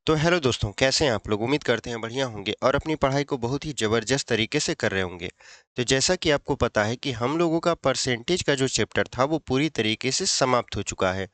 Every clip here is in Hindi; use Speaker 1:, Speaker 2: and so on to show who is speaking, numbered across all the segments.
Speaker 1: तो हेलो दोस्तों, कैसे हैं आप लोग। उम्मीद करते हैं बढ़िया होंगे और अपनी पढ़ाई को बहुत ही ज़बरदस्त तरीके से कर रहे होंगे। तो जैसा कि आपको पता है कि हम लोगों का परसेंटेज का जो चैप्टर था वो पूरी तरीके से समाप्त हो चुका है।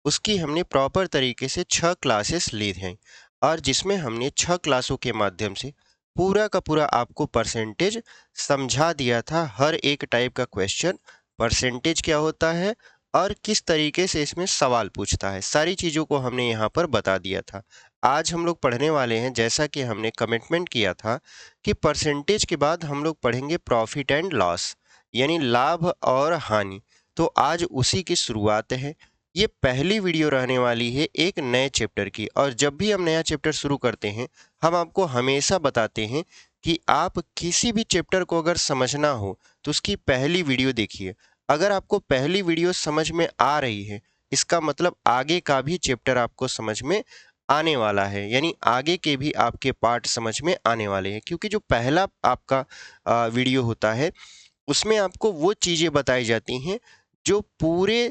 Speaker 1: उसकी हमने प्रॉपर तरीके से 6 क्लासेस ली हैं और जिसमें हमने 6 क्लासों के माध्यम से पूरा का पूरा आपको परसेंटेज समझा दिया था। हर एक टाइप का क्वेश्चन, परसेंटेज क्या होता है और किस तरीके से इसमें सवाल पूछता है, सारी चीज़ों को हमने यहाँ पर बता दिया था। आज हम लोग पढ़ने वाले हैं, जैसा कि हमने कमिटमेंट किया था कि परसेंटेज के बाद हम लोग पढ़ेंगे प्रॉफिट एंड लॉस, यानी लाभ और हानि। तो आज उसी की शुरुआत है। ये पहली वीडियो रहने वाली है एक नए चैप्टर की, और जब भी हम नया चैप्टर शुरू करते हैं हम आपको हमेशा बताते हैं कि आप किसी भी चैप्टर को अगर समझना हो तो उसकी पहली वीडियो देखिए। अगर आपको पहली वीडियो समझ में आ रही है, इसका मतलब आगे का भी चैप्टर आपको समझ में आने वाला है, यानी आगे के भी आपके पार्ट समझ में आने वाले हैं। क्योंकि जो पहला आपका वीडियो होता है उसमें आपको वो चीज़ें बताई जाती हैं जो पूरे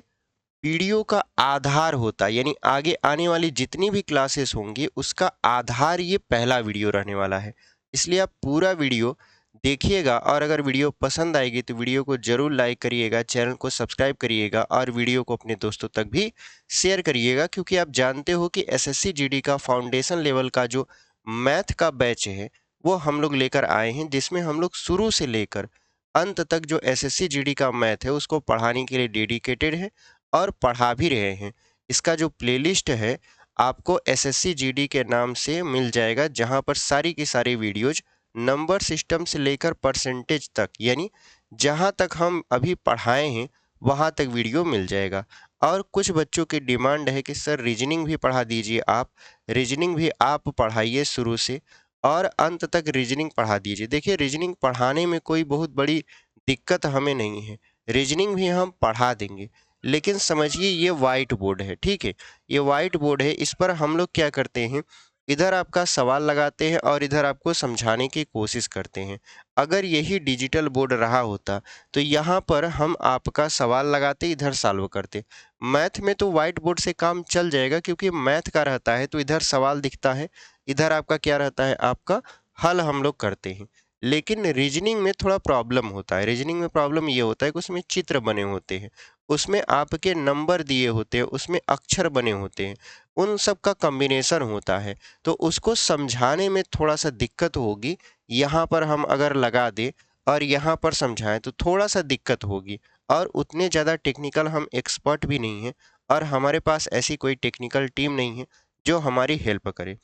Speaker 1: वीडियो का आधार होता है, यानी आगे आने वाली जितनी भी क्लासेस होंगी उसका आधार ये पहला वीडियो रहने वाला है। इसलिए आप पूरा वीडियो देखिएगा और अगर वीडियो पसंद आएगी तो वीडियो को ज़रूर लाइक करिएगा, चैनल को सब्सक्राइब करिएगा और वीडियो को अपने दोस्तों तक भी शेयर करिएगा। क्योंकि आप जानते हो कि एसएससी जीडी का फाउंडेशन लेवल का जो मैथ का बैच है वो हम लोग लेकर आए हैं, जिसमें हम लोग शुरू से लेकर अंत तक जो एसएससी जीडी का मैथ है उसको पढ़ाने के लिए डेडिकेटेड है और पढ़ा भी रहे हैं। इसका जो प्लेलिस्ट है आपको एसएससी जीडी के नाम से मिल जाएगा, जहां पर सारी की सारी वीडियोज नंबर सिस्टम से लेकर परसेंटेज तक, यानी जहां तक हम अभी पढ़ाए हैं वहां तक वीडियो मिल जाएगा। और कुछ बच्चों की डिमांड है कि सर रीजनिंग भी पढ़ा दीजिए, आप रीजनिंग भी आप पढ़ाइए शुरू से और अंत तक रीजनिंग पढ़ा दीजिए। देखिए, रीजनिंग पढ़ाने में कोई बहुत बड़ी दिक्कत हमें नहीं है, रीजनिंग भी हम पढ़ा देंगे। लेकिन समझिए ये वाइट बोर्ड है, ठीक है, ये वाइट बोर्ड है। इस पर हम लोग क्या करते हैं, इधर आपका सवाल लगाते हैं और इधर आपको समझाने की कोशिश करते हैं। अगर यही डिजिटल बोर्ड रहा होता तो यहाँ पर हम आपका सवाल लगाते, इधर सॉल्व करते। मैथ में तो वाइट बोर्ड से काम चल जाएगा क्योंकि मैथ का रहता है, तो इधर सवाल दिखता है, इधर आपका क्या रहता है, आपका हल हम लोग करते हैं। लेकिन रीजनिंग में थोड़ा प्रॉब्लम होता है। रीजनिंग में प्रॉब्लम ये होता है कि उसमें चित्र बने होते हैं, उसमें आपके नंबर दिए होते हैं, उसमें अक्षर बने होते हैं, उन सब का कॉम्बिनेशन होता है। तो उसको समझाने में थोड़ा सा दिक्कत होगी। यहाँ पर हम अगर लगा दें और यहाँ पर समझाएं तो थोड़ा सा दिक्कत होगी। और उतने ज़्यादा टेक्निकल हम एक्सपर्ट भी नहीं हैं और हमारे पास ऐसी कोई टेक्निकल टीम नहीं है जो हमारी हेल्प करे।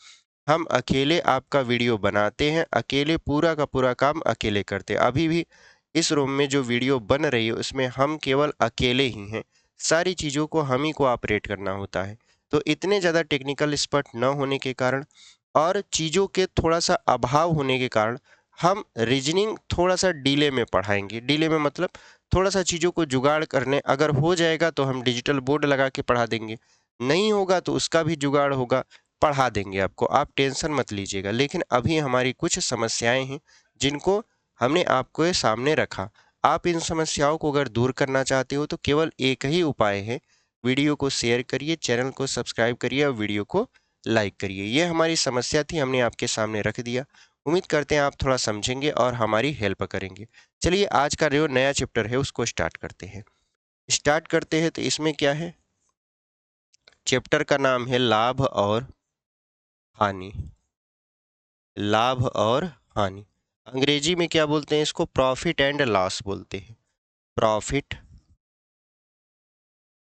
Speaker 1: हम अकेले आपका वीडियो बनाते हैं, अकेले पूरा का पूरा काम अकेले करते हैं। अभी भी इस रूम में जो वीडियो बन रही है उसमें हम केवल अकेले ही हैं, सारी चीज़ों को हम ही को ऑपरेट करना होता है। तो इतने ज़्यादा टेक्निकल एक्सपर्ट न होने के कारण और चीज़ों के थोड़ा सा अभाव होने के कारण हम रीजनिंग थोड़ा सा डिले में पढ़ाएंगे। डिले में मतलब थोड़ा सा चीज़ों को जुगाड़ करने, अगर हो जाएगा तो हम डिजिटल बोर्ड लगा के पढ़ा देंगे, नहीं होगा तो उसका भी जुगाड़ होगा, पढ़ा देंगे आपको, आप टेंशन मत लीजिएगा। लेकिन अभी हमारी कुछ समस्याएं हैं जिनको हमने आपके सामने रखा। आप इन समस्याओं को अगर दूर करना चाहते हो तो केवल एक ही उपाय है, वीडियो को शेयर करिए, चैनल को सब्सक्राइब करिए और वीडियो को लाइक करिए। ये हमारी समस्या थी, हमने आपके सामने रख दिया। उम्मीद करते हैं आप थोड़ा समझेंगे और हमारी हेल्प करेंगे। चलिए आज का जो नया चैप्टर है उसको स्टार्ट करते हैं। तो इसमें क्या है, चैप्टर का नाम है लाभ और हानि। लाभ और हानि, अंग्रेजी में क्या बोलते हैं इसको, प्रॉफिट एंड लॉस बोलते हैं। प्रॉफिट,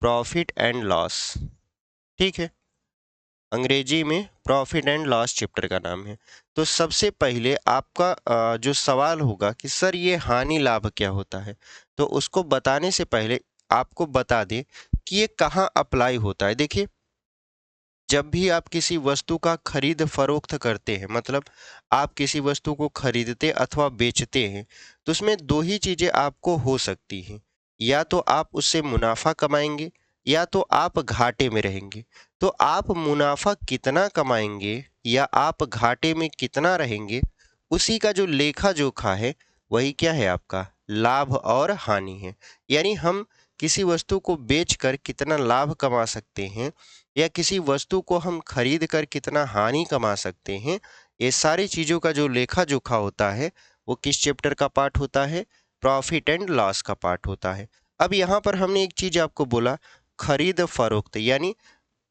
Speaker 1: प्रॉफिट एंड लॉस, ठीक है, अंग्रेजी में प्रॉफिट एंड लॉस चैप्टर का नाम है। तो सबसे पहले आपका जो सवाल होगा कि सर ये हानि लाभ क्या होता है, तो उसको बताने से पहले आपको बता दें कि ये कहाँ अप्लाई होता है। देखिए, जब भी आप किसी वस्तु का खरीद फरोख्त करते हैं, मतलब आप किसी वस्तु को खरीदते अथवा बेचते हैं, तो उसमें दो ही चीज़ें आपको हो सकती हैं, या तो आप उससे मुनाफा कमाएंगे या तो आप घाटे में रहेंगे। तो आप मुनाफा कितना कमाएंगे या आप घाटे में कितना रहेंगे, उसी का जो लेखा जोखा है वही क्या है, आपका लाभ और हानि है। यानी हम किसी वस्तु को बेचकर कितना लाभ कमा सकते हैं या किसी वस्तु को हम खरीद कर कितना हानि कमा सकते हैं, ये सारी चीज़ों का जो लेखा जोखा होता है वो किस चैप्टर का पार्ट होता है? प्रॉफिट एंड लॉस का पार्ट होता है। अब यहाँ पर हमने एक चीज़ आपको बोला, खरीद फरोख्त, यानी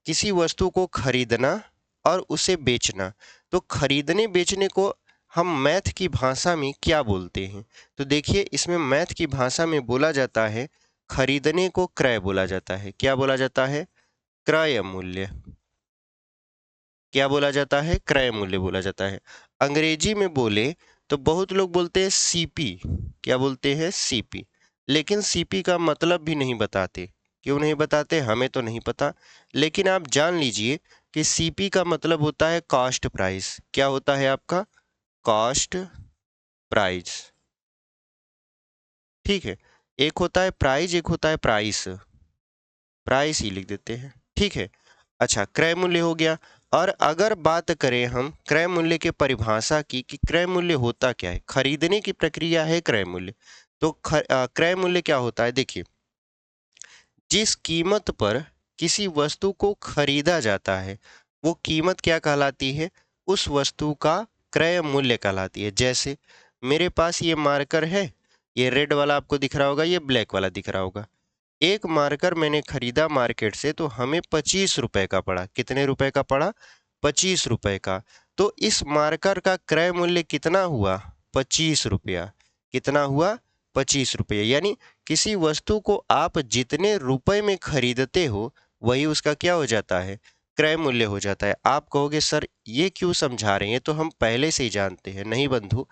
Speaker 1: किसी वस्तु को खरीदना और उसे बेचना। तो खरीदने बेचने को हम मैथ की भाषा में क्या बोलते हैं? तो देखिए, इसमें मैथ की भाषा में बोला जाता है, खरीदने को क्रय बोला जाता है। क्या बोला जाता है? क्रय मूल्य। क्या बोला जाता है? क्रय मूल्य बोला जाता है। अंग्रेजी में बोले तो बहुत लोग बोलते हैं सीपी। क्या बोलते हैं? सीपी। लेकिन सीपी का मतलब भी नहीं बताते। क्यों नहीं बताते? हमें तो नहीं पता, लेकिन आप जान लीजिए कि सीपी का मतलब होता है कॉस्ट प्राइस। क्या होता है आपका? Cost price. ठीक है। एक होता है प्राइज, एक होता है प्राइस। प्राइस ही लिख देते हैं। ठीक है। अच्छा, क्रय मूल्य हो गया। और अगर बात करें हम क्रय मूल्य के परिभाषा की कि क्रय मूल्य होता क्या है, खरीदने की प्रक्रिया है क्रय मूल्य। तो क्रय मूल्य क्या होता है? देखिए, जिस कीमत पर किसी वस्तु को खरीदा जाता है वो कीमत क्या कहलाती है? उस वस्तु का क्रय मूल्य कहलाती है। जैसे मेरे पास ये मार्कर है, ये रेड वाला आपको दिख रहा होगा, ये ब्लैक वाला दिख रहा होगा। एक मार्कर मैंने खरीदा मार्केट से तो हमें 25 रुपए का पड़ा। कितने रुपए का पड़ा? 25 रुपए का। तो इस मार्कर का क्रय मूल्य कितना हुआ? 25 रुपया। कितना हुआ? 25 रुपये। यानी किसी वस्तु को आप जितने रुपए में खरीदते हो वही उसका क्या हो जाता है? क्रय मूल्य हो जाता है। आप कहोगे सर ये क्यों समझा रहे हैं, तो हम पहले से ही जानते हैं। नहीं बंधु,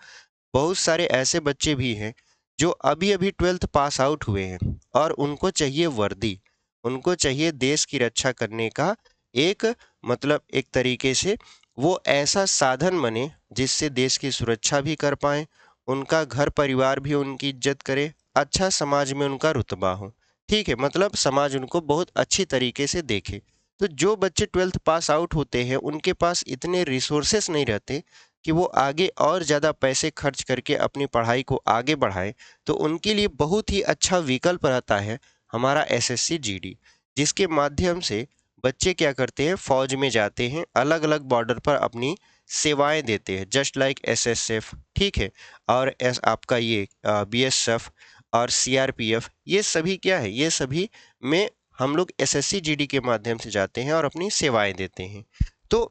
Speaker 1: बहुत सारे ऐसे बच्चे भी हैं जो अभी अभी 12th पास आउट हुए हैं और उनको चाहिए वर्दी, उनको चाहिए देश की रक्षा करने का एक, मतलब एक तरीके से वो ऐसा साधन बने जिससे देश की सुरक्षा भी कर पाए, उनका घर परिवार भी उनकी इज्जत करे, अच्छा समाज में उनका रुतबा हो। ठीक है, मतलब समाज उनको बहुत अच्छी तरीके से देखे। तो जो बच्चे 12th पास आउट होते हैं उनके पास इतने रिसोर्सेस नहीं रहते कि वो आगे और ज़्यादा पैसे खर्च करके अपनी पढ़ाई को आगे बढ़ाएं। तो उनके लिए बहुत ही अच्छा विकल्प रहता है हमारा एसएससी जीडी, जिसके माध्यम से बच्चे क्या करते हैं? फौज में जाते हैं, अलग अलग बॉर्डर पर अपनी सेवाएं देते हैं, जस्ट लाइक एसएसएफ। ठीक है। और आपका ये बीएसएफ और सीआरपीएफ, ये सभी क्या है? ये सभी में हम लोग एसएससी जीडी के माध्यम से जाते हैं और अपनी सेवाएं देते हैं। तो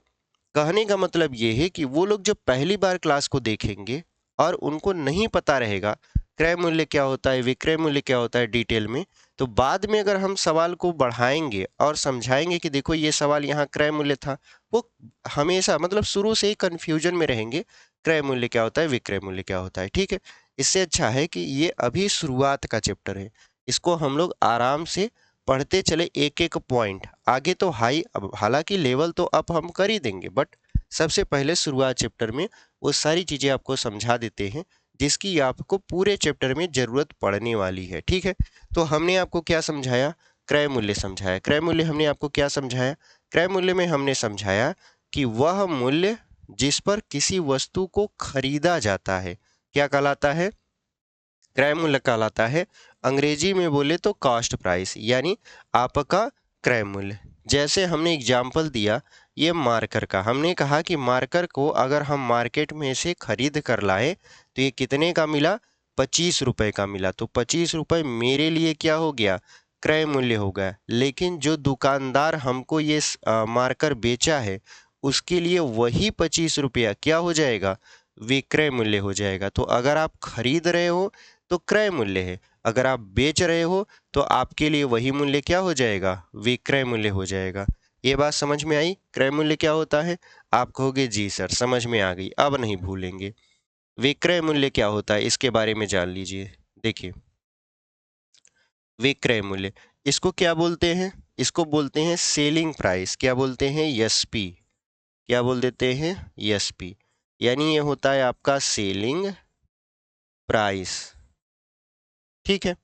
Speaker 1: कहने का मतलब ये है कि वो लोग जब पहली बार क्लास को देखेंगे और उनको नहीं पता रहेगा क्रय मूल्य क्या होता है, विक्रय मूल्य क्या होता है डिटेल में, तो बाद में अगर हम सवाल को बढ़ाएंगे और समझाएंगे कि देखो ये सवाल यहाँ क्रय मूल्य था, वो हमेशा मतलब शुरू से ही कंफ्यूजन में रहेंगे, क्रय मूल्य क्या होता है, विक्रय मूल्य क्या होता है। ठीक है। इससे अच्छा है कि ये अभी शुरुआत का चैप्टर है, इसको हम लोग आराम से पढ़ते चले एक एक पॉइंट। आगे तो हाई, अब हालांकि लेवल तो अप हम कर ही देंगे, बट सबसे पहले शुरुआत चैप्टर में वो सारी चीज़ें आपको समझा देते हैं जिसकी आपको पूरे चैप्टर में ज़रूरत पड़ने वाली है। ठीक है। तो हमने आपको क्या समझाया? क्रय मूल्य समझाया। क्रय मूल्य हमने आपको क्या समझाया? क्रय मूल्य में हमने समझाया कि वह मूल्य जिस पर किसी वस्तु को खरीदा जाता है क्या कहलाता है? क्रय मूल्य कहलाता है। अंग्रेजी में बोले तो कॉस्ट प्राइस, यानी आपका क्रय मूल्य। जैसे हमने एग्जाम्पल दिया ये मार्कर का, हमने कहा कि मार्कर को अगर हम मार्केट में से खरीद कर लाए तो ये कितने का मिला? 25 रुपए का मिला। तो 25 रुपए मेरे लिए क्या हो गया? क्रय मूल्य हो गया। लेकिन जो दुकानदार हमको ये मार्कर बेचा है उसके लिए वही 25 रुपया क्या हो जाएगा? विक्रय मूल्य हो जाएगा। तो अगर आप खरीद रहे हो तो क्रय मूल्य है, अगर आप बेच रहे हो तो आपके लिए वही मूल्य क्या हो जाएगा? विक्रय मूल्य हो जाएगा। ये बात समझ में आई क्रय मूल्य क्या होता है? आप कहोगे जी सर समझ में आ गई, अब नहीं भूलेंगे। विक्रय मूल्य क्या होता है इसके बारे में जान लीजिए। देखिए, विक्रय मूल्य, इसको क्या बोलते हैं? इसको बोलते हैं सेलिंग प्राइस। क्या बोलते हैं? एसपी। क्या बोल देते हैं? एसपी। यानी ये होता है आपका सेलिंग प्राइस। ठीक है।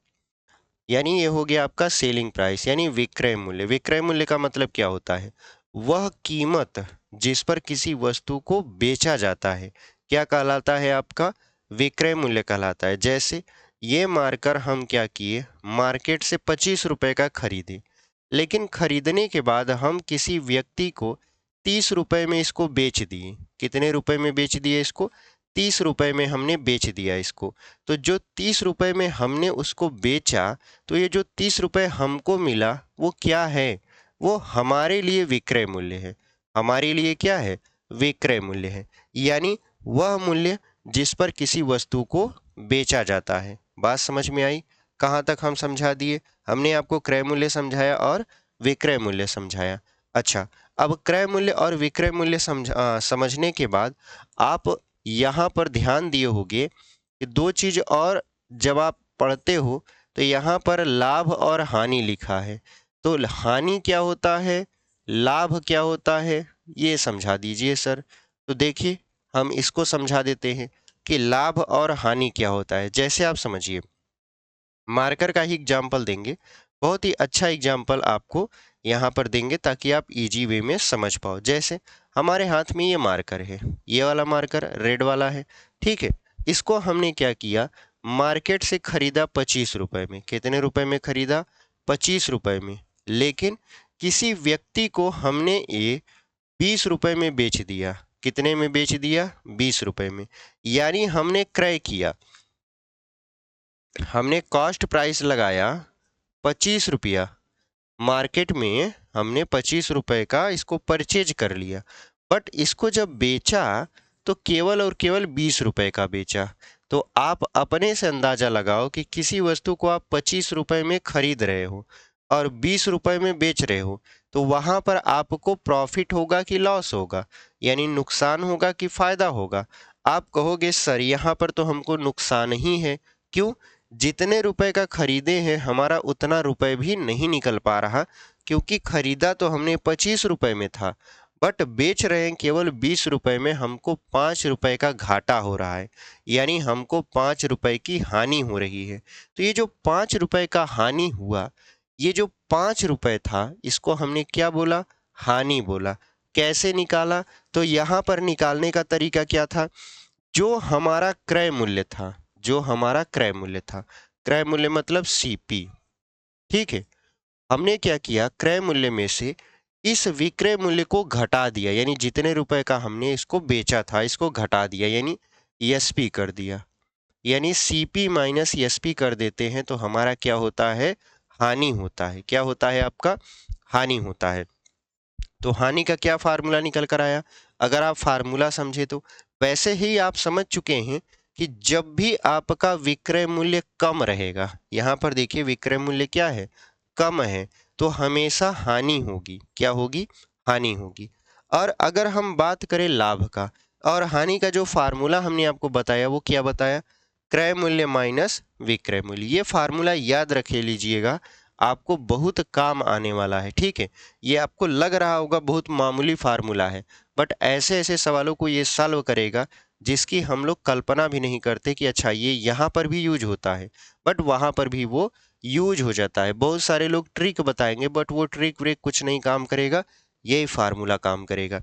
Speaker 1: यानी ये हो गया आपका सेलिंग प्राइस, यानी विक्रय मूल्य। विक्रय मूल्य का मतलब क्या होता है? वह कीमत जिस पर किसी वस्तु को बेचा जाता है क्या कहलाता है? आपका विक्रय मूल्य कहलाता है। जैसे ये मार्कर हम क्या किए, मार्केट से 25 रुपए का खरीदे, लेकिन खरीदने के बाद हम किसी व्यक्ति को 30 रुपए में इसको बेच दिए। कितने रुपए में बेच दिए इसको? 30 रुपए में हमने बेच दिया इसको। तो जो 30 रुपए में हमने उसको बेचा, तो ये जो 30 रुपए हमको मिला वो क्या है? वो हमारे लिए विक्रय मूल्य है। हमारे लिए क्या है? विक्रय मूल्य है। यानी वह मूल्य जिस पर किसी वस्तु को बेचा जाता है। बात समझ में आई? कहाँ तक हम समझा दिए? हमने आपको क्रय मूल्य समझाया और विक्रय मूल्य समझाया। अच्छा, अब क्रय मूल्य और विक्रय मूल्य समझने के बाद आप यहाँ पर ध्यान दिए होंगे कि दो चीज और, जब आप पढ़ते हो तो यहाँ पर लाभ और हानि लिखा है। तो हानि क्या होता है, लाभ क्या होता है, ये समझा दीजिए सर। तो देखिए, हम इसको समझा देते हैं कि लाभ और हानि क्या होता है। जैसे आप समझिए, मार्कर का ही एग्जाम्पल देंगे, बहुत ही अच्छा एग्जाम्पल आपको यहाँ पर देंगे ताकि आप इजी वे में समझ पाओ। जैसे हमारे हाथ में ये मार्कर है, ये वाला मार्कर रेड वाला है, ठीक है। इसको हमने क्या किया, मार्केट से खरीदा 25 रुपए में। कितने रुपए में खरीदा? 25 रुपए में। लेकिन किसी व्यक्ति को हमने ये 20 रुपए में बेच दिया। कितने में बेच दिया? 20 रुपए में। यानी हमने क्रय किया, हमने कॉस्ट प्राइस लगाया 25 रुपया। मार्केट में हमने 25 रुपए का इसको परचेज कर लिया, बट इसको जब बेचा तो केवल और केवल 20 रुपए का बेचा। तो आप अपने से अंदाजा लगाओ कि किसी वस्तु को आप 25 रुपए में खरीद रहे हो और 20 रुपए में बेच रहे हो, तो वहां पर आपको प्रॉफिट होगा कि लॉस होगा, यानी नुकसान होगा कि फायदा होगा? आप कहोगे सर यहाँ पर तो हमको नुकसान ही है। क्यों? जितने रुपए का खरीदे हैं हमारा उतना रुपए भी नहीं निकल पा रहा, क्योंकि खरीदा तो हमने 25 रुपए में था, बट बेच रहे हैं केवल 20 रुपए में। हमको 5 रुपए का घाटा हो रहा है, यानी हमको 5 रुपए की हानि हो रही है। तो ये जो 5 रुपए का हानि हुआ, ये जो 5 रुपए था, इसको हमने क्या बोला? हानि बोला। कैसे निकाला? तो यहाँ पर निकालने का तरीका क्या था? जो हमारा क्रय मूल्य था, जो हमारा क्रय मूल्य था, क्रय मूल्य मतलब सीपी, ठीक है। हमने क्या किया, क्रय मूल्य में से इस विक्रय मूल्य को घटा दिया, यानी जितने रुपए का हमने इसको बेचा था इसको घटा दिया, यानी एसपी कर दिया। यानी सीपी माइनस एसपी कर देते हैं तो हमारा क्या होता है? हानि होता है। क्या होता है आपका? हानि होता है। तो हानि का क्या फार्मूला निकल कर आया? अगर आप फार्मूला समझे तो वैसे ही आप समझ चुके हैं कि जब भी आपका विक्रय मूल्य कम रहेगा, यहाँ पर देखिए विक्रय मूल्य क्या है? कम है, तो हमेशा हानि होगी। क्या होगी? हानि होगी। और अगर हम बात करें लाभ का और हानि का, जो फार्मूला हमने आपको बताया वो क्या बताया? क्रय मूल्य माइनस विक्रय मूल्य। ये फार्मूला याद रखे लीजिएगा, आपको बहुत काम आने वाला है, ठीक है। ये आपको लग रहा होगा बहुत मामूली फार्मूला है, बट ऐसे ऐसे सवालों को ये सॉल्व करेगा जिसकी हम लोग कल्पना भी नहीं करते कि अच्छा ये यहाँ पर भी यूज होता है, बट वहाँ पर भी वो यूज हो जाता है। बहुत सारे लोग ट्रिक बताएंगे बट वो ट्रिक व्रिक कुछ नहीं काम करेगा, यही फार्मूला काम करेगा।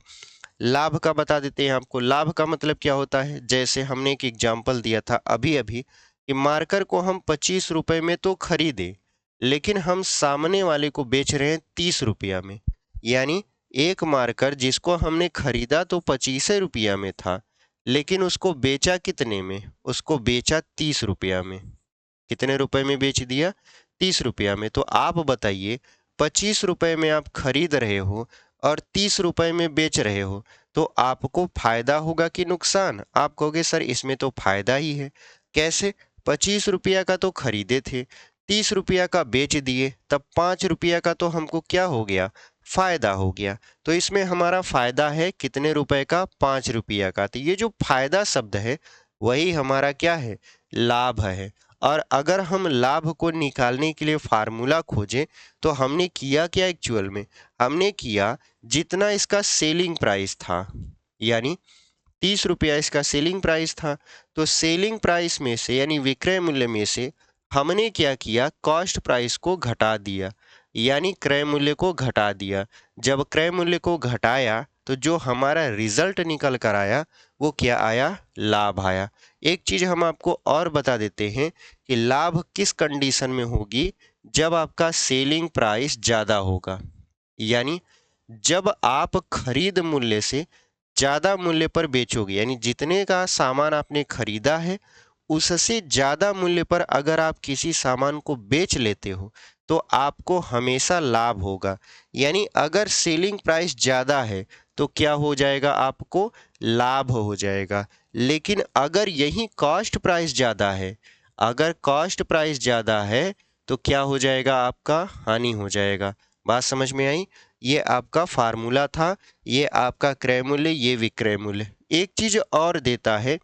Speaker 1: लाभ का बता देते हैं आपको। लाभ का मतलब क्या होता है? जैसे हमने एक एग्जाम्पल दिया था अभी अभी कि मार्कर को हम 25 रुपए में तो खरीदे, लेकिन हम सामने वाले को बेच रहे हैं 30 रुपया में। यानी एक मार्कर जिसको हमने खरीदा तो 25 रुपया में था, लेकिन उसको बेचा कितने में? उसको बेचा 30 रुपया में। कितने रुपए में बेच दिया? 30 रुपया में। तो आप बताइए, 25 रुपए में आप खरीद रहे हो और 30 रुपए में बेच रहे हो, तो आपको फायदा होगा कि नुकसान? आप कहोगे सर इसमें तो फायदा ही है। कैसे? 25 रुपया का तो खरीदे थे, 30 रुपया का बेच दिए, तब 5 रुपया का तो हमको क्या हो गया? फायदा हो गया। तो इसमें हमारा फायदा है कितने रुपए का? 5 रुपया का। तो ये जो फायदा शब्द है वही हमारा क्या है? लाभ है। और अगर हम लाभ को निकालने के लिए फार्मूला खोजें तो हमने किया क्या एक्चुअल में? हमने किया जितना इसका सेलिंग प्राइस था, यानी 30 रुपया इसका सेलिंग प्राइस था, तो सेलिंग प्राइस में से यानी विक्रय मूल्य में से हमने क्या किया? कॉस्ट प्राइस को घटा दिया, यानी क्रय मूल्य को घटा दिया। जब क्रय मूल्य को घटाया तो जो हमारा रिजल्ट निकल कर आया वो क्या आया? लाभ आया। एक चीज हम आपको और बता देते हैं कि लाभ किस कंडीशन में होगी, जब आपका सेलिंग प्राइस ज्यादा होगा, यानी जब आप खरीद मूल्य से ज्यादा मूल्य पर बेचोगे, यानी जितने का सामान आपने खरीदा है उससे ज्यादा मूल्य पर अगर आप किसी सामान को बेच लेते हो तो आपको हमेशा लाभ होगा। यानी अगर सेलिंग प्राइस ज्यादा है तो क्या हो जाएगा? आपको लाभ हो जाएगा। लेकिन अगर यही कॉस्ट प्राइस ज्यादा है, अगर कॉस्ट प्राइस ज्यादा है तो क्या हो जाएगा? आपका हानि हो जाएगा। बात समझ में आई? ये आपका फार्मूला था, ये आपका क्रय मूल्य, ये विक्रय मूल्य। एक चीज और देता है,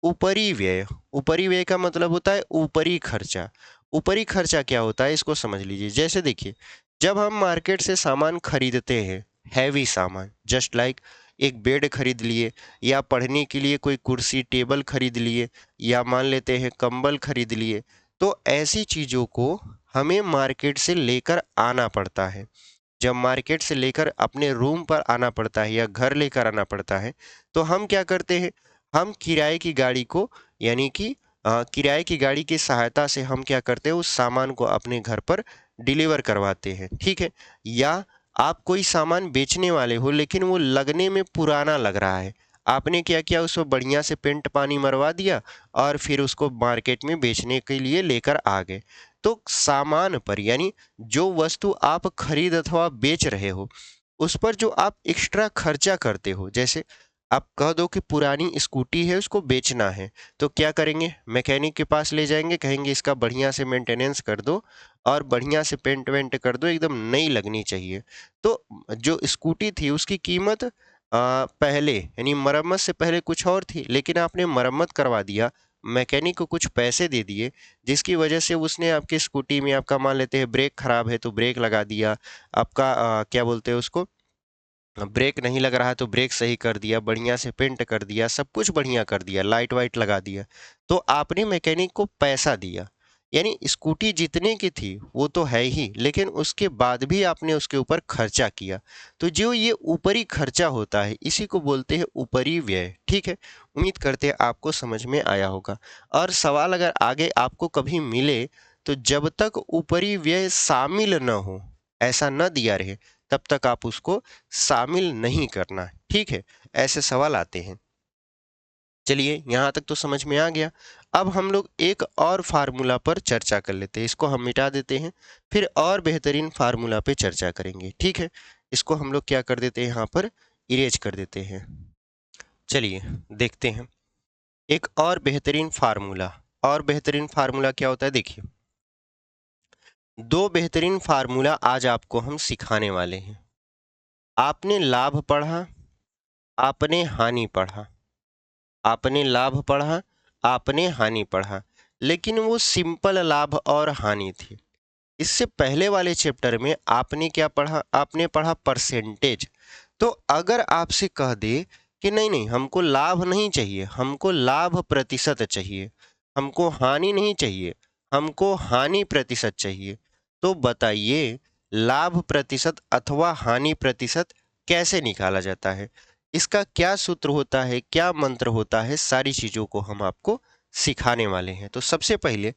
Speaker 1: ऊपरी व्यय। ऊपरी व्यय का मतलब होता है ऊपरी खर्चा। ऊपरी खर्चा क्या होता है इसको समझ लीजिए। जैसे देखिए, जब हम मार्केट से सामान खरीदते हैं, हैवी सामान, जस्ट लाइक एक बेड खरीद लिए, या पढ़ने के लिए कोई कुर्सी टेबल खरीद लिए, या मान लेते हैं कंबल खरीद लिए, तो ऐसी चीजों को हमें मार्केट से लेकर आना पड़ता है। जब मार्केट से लेकर अपने रूम पर आना पड़ता है या घर लेकर आना पड़ता है, तो हम क्या करते हैं? हम किराए की गाड़ी को, यानी कि किराए की गाड़ी की सहायता से हम क्या करते हैं? उस सामान को अपने घर पर डिलीवर करवाते हैं, ठीक है? या आप कोई सामान बेचने वाले हो लेकिन वो लगने में पुराना लग रहा है, आपने क्या किया? उसको बढ़िया से पेंट पानी मरवा दिया और फिर उसको मार्केट में बेचने के लिए लेकर आ गए। तो सामान पर, यानी जो वस्तु आप खरीद अथवा बेच रहे हो उस पर जो आप एक्स्ट्रा खर्चा करते हो, जैसे आप कह दो कि पुरानी स्कूटी है उसको बेचना है, तो क्या करेंगे? मैकेनिक के पास ले जाएंगे, कहेंगे इसका बढ़िया से मेंटेनेंस कर दो और बढ़िया से पेंट वेंट कर दो, एकदम नई लगनी चाहिए। तो जो स्कूटी थी उसकी कीमत पहले, यानी मरम्मत से पहले कुछ और थी, लेकिन आपने मरम्मत करवा दिया, मैकेनिक को कुछ पैसे दे दिए, जिसकी वजह से उसने आपकी स्कूटी में, आपका मान लेते हैं ब्रेक खराब है तो ब्रेक लगा दिया, आपका क्या बोलते हैं उसको, ब्रेक नहीं लग रहा है तो ब्रेक सही कर दिया, बढ़िया से पेंट कर दिया, सब कुछ बढ़िया कर दिया, लाइट वाइट लगा दिया। तो आपने मैकेनिक को पैसा दिया, यानी स्कूटी जितने की थी वो तो है ही, लेकिन उसके बाद भी आपने उसके ऊपर खर्चा किया। तो जो ये ऊपरी खर्चा होता है इसी को बोलते हैं ऊपरी व्यय, ठीक है? उम्मीद करते हैं आपको समझ में आया होगा। और सवाल अगर आगे आपको कभी मिले तो जब तक ऊपरी व्यय शामिल न हो, ऐसा न दिया रहे, तब तक आप उसको शामिल नहीं करना, ठीक है? ऐसे सवाल आते हैं। चलिए यहाँ तक तो समझ में आ गया। अब हम लोग एक और फार्मूला पर चर्चा कर लेते हैं, इसको हम मिटा देते हैं, फिर और बेहतरीन फार्मूला पे चर्चा करेंगे, ठीक है? इसको हम लोग क्या कर देते हैं? यहाँ पर इरेज कर देते हैं। चलिए देखते हैं एक और बेहतरीन फार्मूला। और बेहतरीन फार्मूला क्या होता है? देखिए, दो बेहतरीन फार्मूला आज आपको हम सिखाने वाले हैं। आपने लाभ पढ़ा, आपने हानि पढ़ा, आपने लाभ पढ़ा, आपने हानि पढ़ा, लेकिन वो सिंपल लाभ और हानि थी। इससे पहले वाले चैप्टर में आपने क्या पढ़ा? आपने पढ़ा परसेंटेज। तो अगर आपसे कह दे कि नहीं नहीं, हमको लाभ नहीं चाहिए, हमको लाभ प्रतिशत चाहिए, हमको हानि नहीं चाहिए, हमको हानि प्रतिशत चाहिए, तो बताइए लाभ प्रतिशत अथवा हानि प्रतिशत कैसे निकाला जाता है? इसका क्या सूत्र होता है, क्या मंत्र होता है, सारी चीजों को हम आपको सिखाने वाले हैं। तो सबसे पहले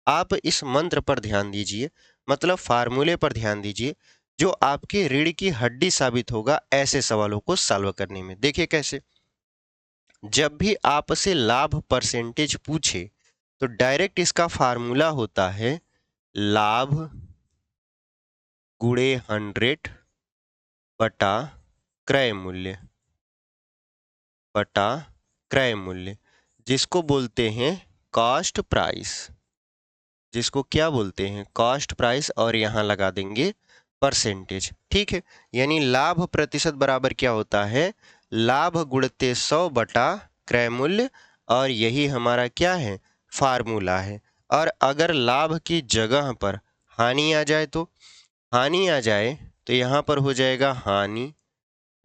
Speaker 1: आप इस मंत्र पर ध्यान दीजिए, मतलब फार्मूले पर ध्यान दीजिए, जो आपकी रीढ़ की हड्डी साबित होगा ऐसे सवालों को सॉल्व करने में। देखिए कैसे। जब भी आपसे लाभ परसेंटेज पूछे तो डायरेक्ट इसका फार्मूला होता है लाभ गुणे 100 बटा क्रय मूल्य, बटा क्रय मूल्य, जिसको बोलते हैं कॉस्ट प्राइस, जिसको क्या बोलते हैं? कॉस्ट प्राइस, और यहाँ लगा देंगे परसेंटेज, ठीक है? यानी लाभ प्रतिशत बराबर क्या होता है? लाभ गुणते 100 बटा क्रय मूल्य, और यही हमारा क्या है? फार्मूला है। और अगर लाभ की जगह पर हानि आ जाए तो, हानि आ जाए तो यहाँ पर हो जाएगा हानि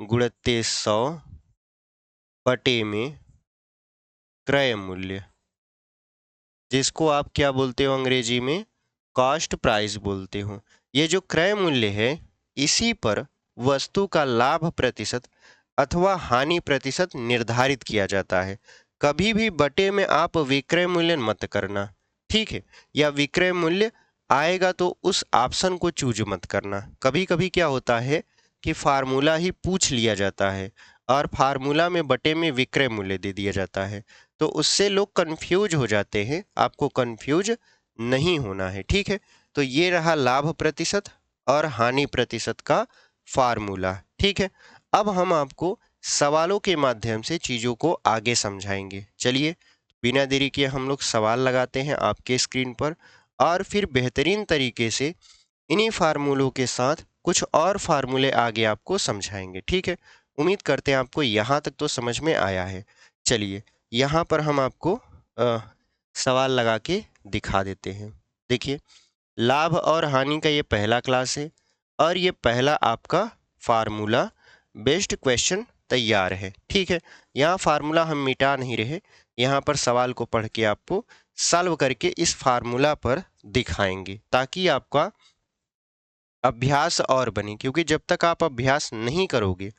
Speaker 1: गुणते 100 बटे में क्रय मूल्य, जिसको आप क्या बोलते हो अंग्रेजी में? कॉस्ट प्राइस बोलते हो। ये जो क्रय मूल्य है इसी पर वस्तु का लाभ प्रतिशत अथवा हानि प्रतिशत निर्धारित किया जाता है। कभी भी बटे में आप विक्रय मूल्य मत करना, ठीक है? या विक्रय मूल्य आएगा तो उस ऑप्शन को चूज मत करना। कभी कभी क्या होता है कि फार्मूला ही पूछ लिया जाता है और फार्मूला में बटे में विक्रय मूल्य दे दिया जाता है, तो उससे लोग कंफ्यूज हो जाते हैं। आपको कंफ्यूज नहीं होना है, ठीक है? तो ये रहा लाभ प्रतिशत और हानि प्रतिशत का फार्मूला, ठीक है? अब हम आपको सवालों के माध्यम से चीज़ों को आगे समझाएंगे। चलिए, बिना देरी किए हम लोग सवाल लगाते हैं आपके स्क्रीन पर और फिर बेहतरीन तरीके से इन्हीं फार्मूलों के साथ कुछ और फार्मूले आगे आपको समझाएंगे, ठीक है? उम्मीद करते हैं आपको यहाँ तक तो समझ में आया है। चलिए, यहाँ पर हम आपको सवाल लगा के दिखा देते हैं। देखिए, लाभ और हानि का ये पहला क्लास है और ये पहला आपका फार्मूला बेस्ड क्वेश्चन तैयार है, ठीक है? यहाँ फार्मूला हम मिटा नहीं रहे, यहाँ पर सवाल को पढ़ के आपको सॉल्व करके इस फार्मूला पर दिखाएंगे ताकि आपका अभ्यास और बने। क्योंकि जब तक आप अभ्यास नहीं करोगे,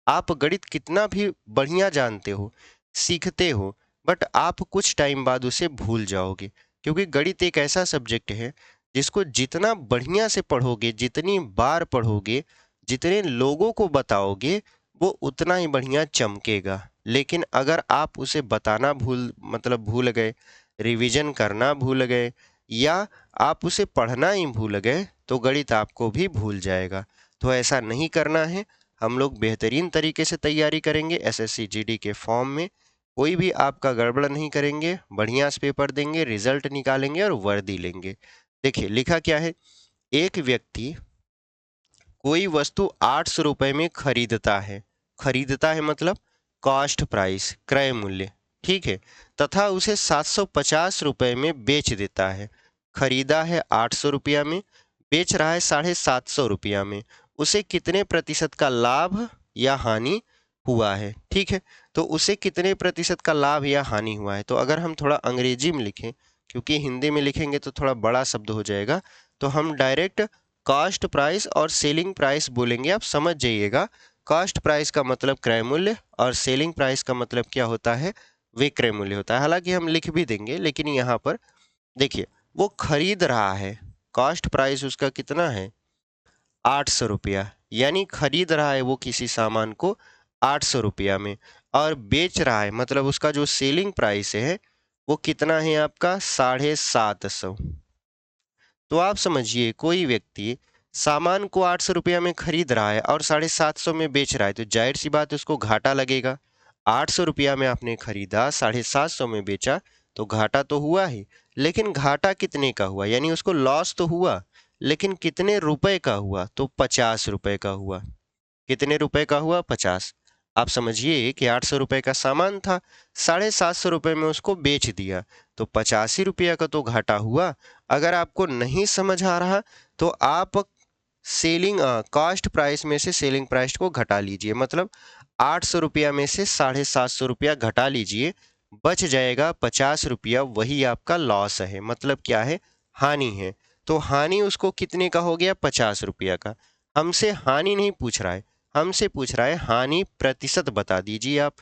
Speaker 1: आप गणित कितना भी बढ़िया जानते हो, सीखते हो, बट आप कुछ टाइम बाद उसे भूल जाओगे। क्योंकि गणित एक ऐसा सब्जेक्ट है जिसको जितना बढ़िया से पढ़ोगे, जितनी बार पढ़ोगे, जितने लोगों को बताओगे, वो उतना ही बढ़िया चमकेगा। लेकिन अगर आप उसे बताना भूल गए, रिवीजन करना भूल गए, या आप उसे पढ़ना ही भूल गए, तो गणित आपको भी भूल जाएगा। तो ऐसा नहीं करना है। हम लोग बेहतरीन तरीके से तैयारी करेंगे एसएससी जीडी के फॉर्म में। कोई भी आपका गड़बड़ नहीं करेंगे, बढ़िया से पेपर देंगे, रिजल्ट निकालेंगे और वर्दी लेंगे। देखिए लिखा क्या है, एक व्यक्ति कोई वस्तु 800 रुपए में खरीदता है मतलब कॉस्ट प्राइस, क्रय मूल्य, ठीक है? तथा उसे 750 रुपए में बेच देता है। खरीदा है 800 रुपया में, बेच रहा है 750 रुपया में। उसे कितने प्रतिशत का लाभ या हानि हुआ है, ठीक है? तो उसे कितने प्रतिशत का लाभ या हानि हुआ है। तो अगर हम थोड़ा अंग्रेजी में लिखें, क्योंकि हिंदी में लिखेंगे तो थोड़ा बड़ा शब्द हो जाएगा, तो हम डायरेक्ट कॉस्ट प्राइस और सेलिंग प्राइस बोलेंगे। आप समझ जाइएगा, कॉस्ट प्राइस का मतलब क्रय मूल्य और सेलिंग प्राइस का मतलब क्या होता है, विक्रय मूल्य होता है। हालांकि हम लिख भी देंगे, लेकिन यहाँ पर देखिए, वो खरीद रहा है, कॉस्ट प्राइस उसका कितना है, 800 रुपया, यानी खरीद रहा है वो किसी सामान को 800 रुपया में, और बेच रहा है मतलब उसका जो सेलिंग प्राइस है वो कितना है आपका, 750। तो आप समझिए, कोई व्यक्ति सामान को 800 रुपया में खरीद रहा है और 750 में बेच रहा है, तो जाहिर सी बात है उसको घाटा लगेगा। 800 रुपया में आपने खरीदा, 750 में बेचा, तो घाटा तो हुआ ही। लेकिन घाटा कितने का हुआ, यानी उसको लॉस तो हुआ, लेकिन कितने रुपए का हुआ, तो 50 रुपए का हुआ। कितने रुपए का हुआ, 50। आप समझिए कि 800 रुपए का सामान था, 750 रुपए में उसको बेच दिया, तो 85 रुपया का तो घाटा हुआ। अगर आपको नहीं समझ आ रहा, तो आप सेलिंग कॉस्ट प्राइस में से सेलिंग प्राइस को घटा लीजिए, मतलब 800 रुपया में से 750 रुपया घटा लीजिए, बच जाएगा 50 रुपया, वही आपका लॉस है, मतलब क्या है, हानि है। तो हानि उसको कितने का हो गया, 50 रुपया का। हमसे हानि नहीं पूछ रहा है, हमसे पूछ रहा है हानि प्रतिशत बता दीजिए आप,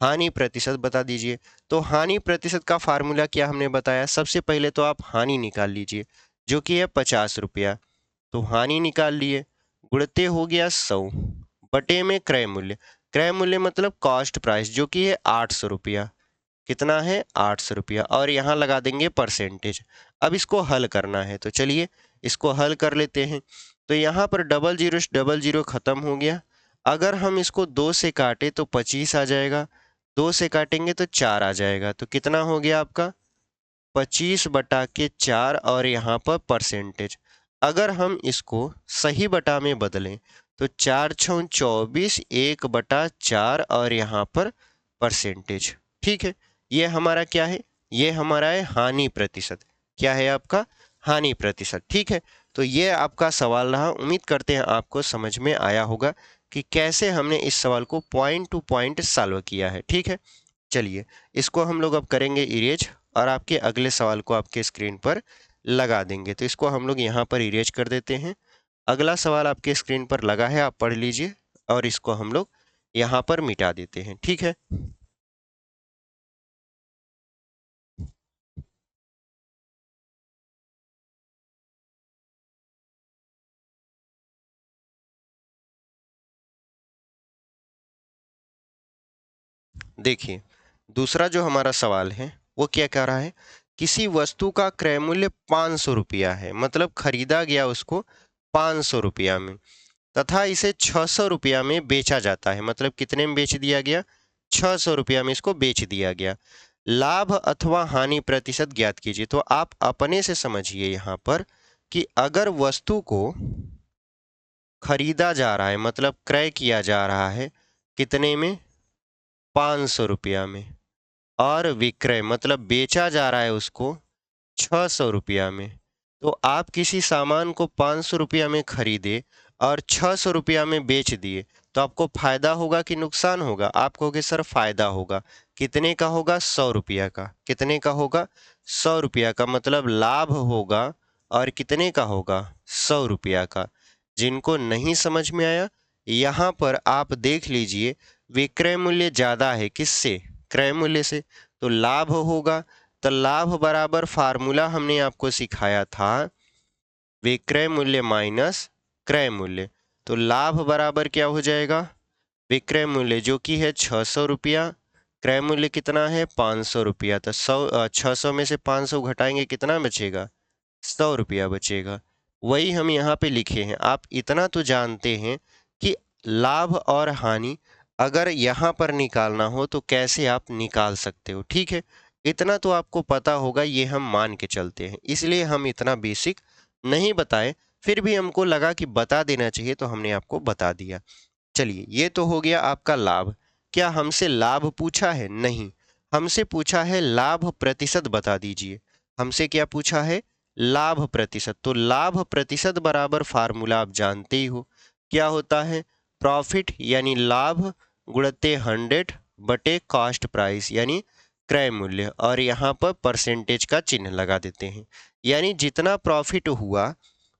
Speaker 1: हानि प्रतिशत बता दीजिए। तो हानि प्रतिशत का फार्मूला क्या हमने बताया, सबसे पहले तो आप हानि निकाल लीजिए, जो कि है 50 रुपया। तो हानि निकाल लिए, गुणते हो गया 100, बटे में क्रय मूल्य, क्रय मूल्य मतलब कॉस्ट प्राइस, जो कि है 800 रुपया। कितना है, 800 रुपया, और यहाँ लगा देंगे परसेंटेज। अब इसको हल करना है, तो चलिए इसको हल कर लेते हैं। तो यहाँ पर डबल जीरो से डबल जीरो खत्म हो गया। अगर हम इसको 2 से काटे तो 25 आ जाएगा, 2 से काटेंगे तो 4 आ जाएगा। तो कितना हो गया आपका, 25/4, और यहाँ पर परसेंटेज। अगर हम इसको सही बटा में बदलें तो 4×6 = 24, 1/4, और यहाँ पर परसेंटेज, ठीक है? ये हमारा क्या है, ये हमारा है हानि प्रतिशत। क्या है आपका, हानि प्रतिशत, ठीक है? तो ये आपका सवाल रहा। उम्मीद करते हैं आपको समझ में आया होगा कि कैसे हमने इस सवाल को पॉइंट टू पॉइंट सॉल्व किया है, ठीक है? चलिए, इसको हम लोग अब करेंगे इरेज, और आपके अगले सवाल को आपके स्क्रीन पर लगा देंगे। तो इसको हम लोग यहाँ पर इरेज कर देते हैं। अगला सवाल आपके स्क्रीन पर लगा है, आप पढ़ लीजिए, और इसको हम लोग यहाँ पर मिटा देते हैं। ठीक है, देखिए दूसरा जो हमारा सवाल है वो क्या कह रहा है, किसी वस्तु का क्रय मूल्य 500 रुपया है, मतलब खरीदा गया उसको 500 रुपया में, तथा इसे 600 रुपया में बेचा जाता है, मतलब कितने में बेच दिया गया, 600 रुपया में इसको बेच दिया गया। लाभ अथवा हानि प्रतिशत ज्ञात कीजिए। तो आप अपने से समझिए यहाँ पर कि अगर वस्तु को खरीदा जा रहा है, मतलब क्रय किया जा रहा है कितने में, 500 रुपया में, और विक्रय मतलब बेचा जा रहा है उसको 600 रुपया में। तो आप किसी सामान को 500 रुपया में खरीदे और 600 रुपया में बेच दिए, तो आपको फायदा होगा कि नुकसान होगा? आप कहोगे सर फायदा होगा। कितने का होगा? 100 रुपया का। कितने का होगा? 100 रुपया का, मतलब लाभ होगा। और कितने का होगा? 100 रुपया का। जिनको नहीं समझ में आया, यहाँ पर आप देख लीजिए, विक्रय मूल्य ज्यादा है किससे? क्रय मूल्य से। तो लाभ होगा। तो लाभ बराबर फार्मूला हमने आपको सिखाया था, विक्रय मूल्य माइनस क्रय मूल्य। तो लाभ बराबर क्या हो जाएगा? विक्रय मूल्य जो कि है 600 रुपया, क्रय मूल्य कितना है? 500 रुपया। तो 600 में से 500 घटाएंगे, कितना बचेगा? 100 रुपया बचेगा। वही हम यहाँ पे लिखे हैं। आप इतना तो जानते हैं कि लाभ और हानि अगर यहाँ पर निकालना हो तो कैसे आप निकाल सकते हो। ठीक है, इतना तो आपको पता होगा, ये हम मान के चलते हैं, इसलिए हम इतना बेसिक नहीं बताए। फिर भी हमको लगा कि बता देना चाहिए, तो हमने आपको बता दिया। चलिए, ये तो हो गया आपका लाभ। क्या हमसे लाभ पूछा है? नहीं, हमसे पूछा है लाभ प्रतिशत बता दीजिए। हमसे क्या पूछा है? लाभ प्रतिशत। तो लाभ प्रतिशत बराबर फार्मूला आप जानते ही हो, क्या होता है? प्रॉफिट यानी लाभ गुणते 100 बटे कॉस्ट प्राइस यानी क्रय मूल्य, और यहाँ पर परसेंटेज का चिन्ह लगा देते हैं। यानी जितना प्रॉफिट हुआ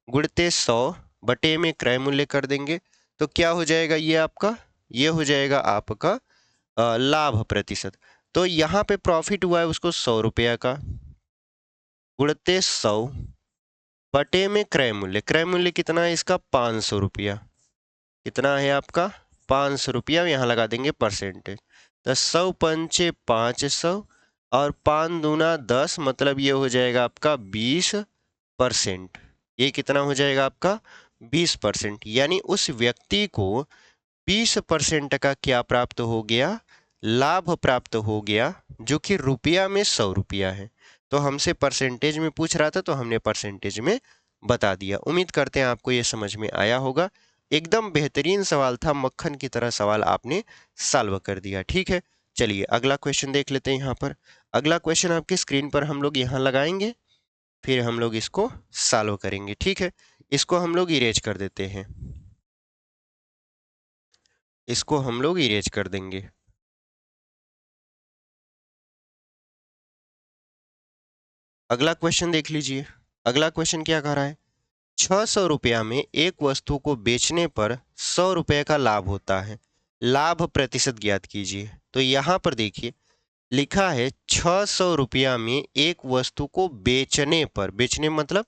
Speaker 1: गुणते 100 बटे में क्रय मूल्य कर देंगे, तो क्या हो जाएगा ये आपका? ये हो जाएगा आपका लाभ प्रतिशत। तो यहाँ पे प्रॉफिट हुआ है उसको 100 रुपया का, गुणते 100 बटे में क्रय मूल्य। क्रय मूल्य कितना है इसका? 500 रुपया। कितना है आपका? 500 रुपया। यहाँ लगा देंगे परसेंटेज। तो 100 पंचे 500 और 5 दूना 10, मतलब ये हो जाएगा आपका 20%। ये कितना हो जाएगा आपका? 20%। यानी उस व्यक्ति को 20% का क्या प्राप्त हो गया? लाभ प्राप्त हो गया, जो कि रुपया में 100 रुपया है। तो हमसे परसेंटेज में पूछ रहा था, तो हमने परसेंटेज में बता दिया। उम्मीद करते हैं आपको ये समझ में आया होगा। एकदम बेहतरीन सवाल था, मक्खन की तरह सवाल आपने सॉल्व कर दिया। ठीक है, चलिए अगला क्वेश्चन देख लेते हैं। यहाँ पर अगला क्वेश्चन आपकी स्क्रीन पर हम लोग यहाँ लगाएंगे, फिर हम लोग इसको सॉल्व करेंगे। ठीक है, इसको हम लोग इरेज कर देते हैं, इसको हम लोग इरेज कर देंगे। अगला क्वेश्चन देख लीजिए। अगला क्वेश्चन क्या कह रहा है? 600 रुपया में एक वस्तु को बेचने पर 100 रुपये का लाभ होता है, लाभ प्रतिशत ज्ञात कीजिए। तो यहाँ पर देखिए लिखा है 600 रुपया में एक वस्तु को बेचने पर, बेचने मतलब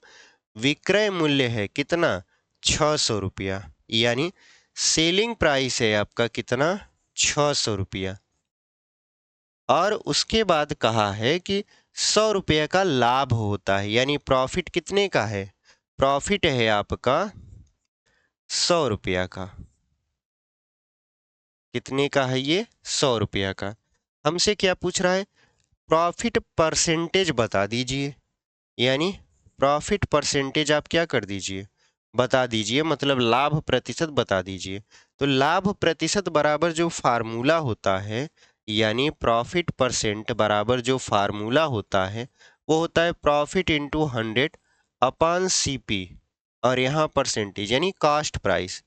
Speaker 1: विक्रय मूल्य है कितना? 600 रुपया। यानी सेलिंग प्राइस है आपका कितना? 600 रुपया। और उसके बाद कहा है कि 100 रुपये का लाभ होता है, यानी प्रॉफिट कितने का है? प्रॉफिट है आपका 100 रुपया का। कितने का है ये? 100 रुपया का। हमसे क्या पूछ रहा है? प्रॉफिट परसेंटेज बता दीजिए। यानी प्रॉफिट परसेंटेज आप क्या कर दीजिए? बता दीजिए, मतलब लाभ प्रतिशत बता दीजिए। तो लाभ प्रतिशत बराबर जो फार्मूला होता है, यानी प्रॉफिट परसेंट बराबर जो फार्मूला होता है, वो होता है प्रॉफिट इंटू 100 अपॉन सीपी, और यहाँ परसेंटेज यानी कॉस्ट प्राइस।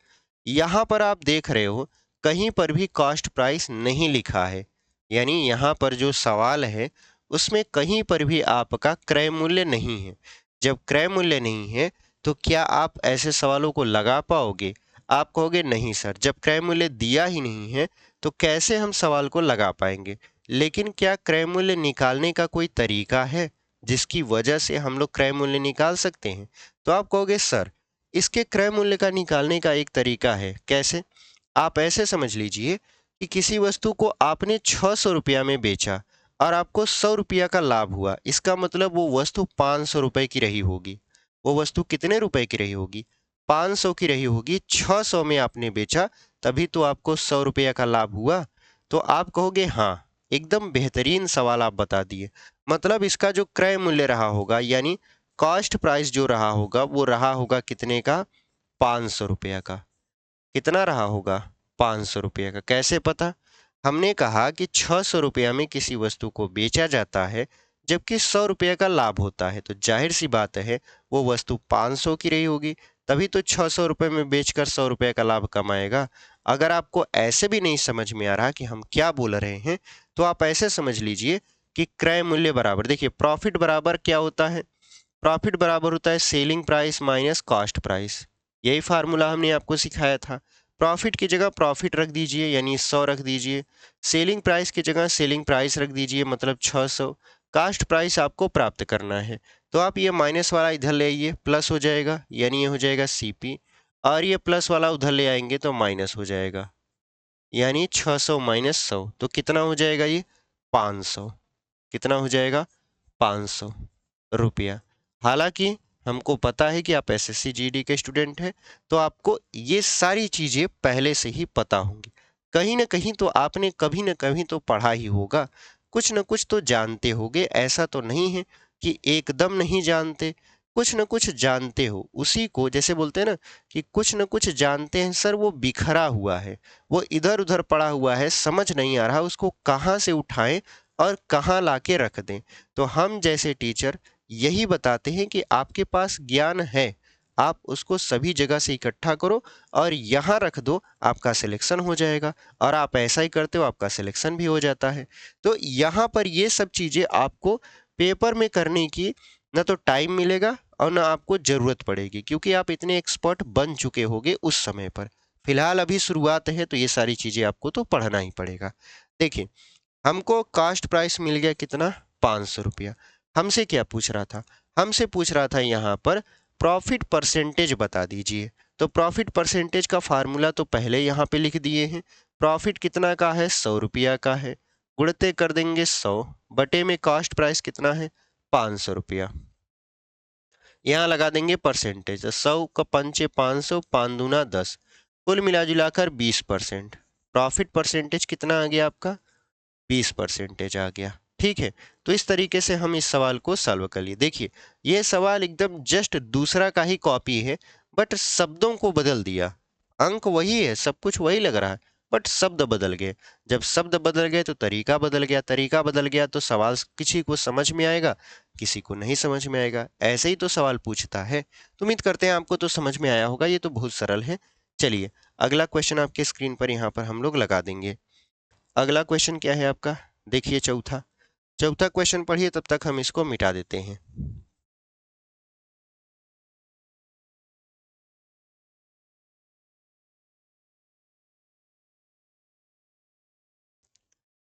Speaker 1: यहाँ पर आप देख रहे हो कहीं पर भी कॉस्ट प्राइस नहीं लिखा है, यानी यहाँ पर जो सवाल है उसमें कहीं पर भी आपका क्रय मूल्य नहीं है। जब क्रय मूल्य नहीं है तो क्या आप ऐसे सवालों को लगा पाओगे? आप कहोगे नहीं सर, जब क्रय मूल्य दिया ही नहीं है तो कैसे हम सवाल को लगा पाएंगे। लेकिन क्या क्रय मूल्य निकालने का कोई तरीका है जिसकी वजह से हम लोग क्रय मूल्य निकाल सकते हैं? तो आप कहोगे सर, इसके क्रय मूल्य का निकालने का एक तरीका है। कैसे? आप ऐसे समझ लीजिए कि किसी वस्तु को आपने 600 रुपया में बेचा और आपको 100 रुपया का लाभ हुआ। इसका मतलब वो वस्तु 500 रुपए की रही होगी। वो वस्तु कितने रुपए की रही होगी? 500 की रही होगी। 600 में आपने बेचा, तभी तो आपको 100 रुपया का लाभ हुआ। तो आप कहोगे हाँ, एकदम बेहतरीन सवाल आप बता दिए। मतलब इसका जो क्रय मूल्य रहा होगा, यानी कॉस्ट प्राइस जो रहा होगा, वो रहा होगा कितने का? 500 रुपया का। कितना रहा होगा? 500 रुपये का। कैसे पता? हमने कहा कि 600 रुपया में किसी वस्तु को बेचा जाता है, जबकि 100 रुपये का लाभ होता है। तो जाहिर सी बात है वो वस्तु 500 की रही होगी, तभी तो 600 रुपये में बेचकर 100 रुपये का लाभ कमाएगा। अगर आपको ऐसे भी नहीं समझ में आ रहा कि हम क्या बोल रहे हैं, तो आप ऐसे समझ लीजिए कि क्रय मूल्य बराबर, देखिए प्रॉफिट बराबर क्या होता है? प्रॉफिट बराबर होता है selling price minus cost price. यही फार्मूला हमने आपको सिखाया था। प्रॉफिट की जगह प्रॉफिट रख दीजिए, यानी 100 रख दीजिए। सेलिंग प्राइस की जगह सेलिंग प्राइस रख दीजिए, मतलब 600। कास्ट प्राइस आपको प्राप्त करना है, तो आप ये माइनस वाला इधर ले आइए, प्लस हो जाएगा, यानी ये हो जाएगा सीपी। और ये प्लस वाला उधर ले आएंगे तो माइनस हो जाएगा, यानी 600 माइनस 100, तो कितना हो जाएगा ये? 500। कितना हो जाएगा? 500 रुपया। हालांकि हमको पता है कि आप एसएससी जीडी के स्टूडेंट हैं, तो आपको ये सारी चीजें पहले से ही पता होंगी। कहीं ना कहीं तो आपने कभी ना कभी तो पढ़ा ही होगा, कुछ ना कुछ तो जानते होगे। ऐसा तो नहीं है कि एकदम नहीं जानते, कुछ न कुछ जानते हो। उसी को जैसे बोलते हैं ना कि कुछ न कुछ जानते हैं सर, वो बिखरा हुआ है, वो इधर उधर पड़ा हुआ है, समझ नहीं आ रहा उसको कहाँ से उठाएं और कहाँ लाके रख दें। तो हम जैसे टीचर यही बताते हैं कि आपके पास ज्ञान है, आप उसको सभी जगह से इकट्ठा करो और यहाँ रख दो, आपका सिलेक्शन हो जाएगा। और आप ऐसा ही करते हो, आपका सिलेक्शन भी हो जाता है। तो यहाँ पर ये सब चीज़ें आपको पेपर में करने की ना तो टाइम मिलेगा और ना आपको ज़रूरत पड़ेगी, क्योंकि आप इतने एक्सपर्ट बन चुके होगे उस समय पर। फिलहाल अभी शुरुआत है, तो ये सारी चीज़ें आपको तो पढ़ना ही पड़ेगा। देखिए, हमको कास्ट प्राइस मिल गया कितना? 500 रुपया। हमसे क्या पूछ रहा था? हमसे पूछ रहा था यहाँ पर प्रॉफिट परसेंटेज बता दीजिए। तो प्रॉफिट परसेंटेज का फार्मूला तो पहले यहाँ पे लिख दिए हैं। प्रॉफिट कितना का है? 100 रुपया का है। गुणते कर देंगे 100 बटे में कास्ट प्राइस कितना है? 500 रुपया। यहाँ लगा देंगे परसेंटेज, 100 का 5 500, 5 दूना 10, कुल मिला जुलाकर 20%। प्रॉफिट परसेंटेज कितना आ गया आपका? 20% आ गया। ठीक है, तो इस तरीके से हम इस सवाल को सॉल्व कर लिए। देखिए, ये सवाल एकदम जस्ट दूसरा का ही कॉपी है, बट शब्दों को बदल दिया। अंक वही है, सब कुछ वही लग रहा है, बट शब्द बदल गए। जब शब्द बदल गए तो तरीका बदल गया, तरीका बदल गया तो सवाल किसी को समझ में आएगा, किसी को नहीं समझ में आएगा। ऐसे ही तो सवाल पूछता है। तो उम्मीद करते हैं आपको तो समझ में आया होगा, ये तो बहुत सरल है। चलिए, अगला क्वेश्चन आपके स्क्रीन पर यहाँ पर हम लोग लगा देंगे। अगला क्वेश्चन क्या है आपका? देखिए, चौथा चौथा क्वेश्चन पढ़िए, तब तक हम इसको मिटा देते हैं।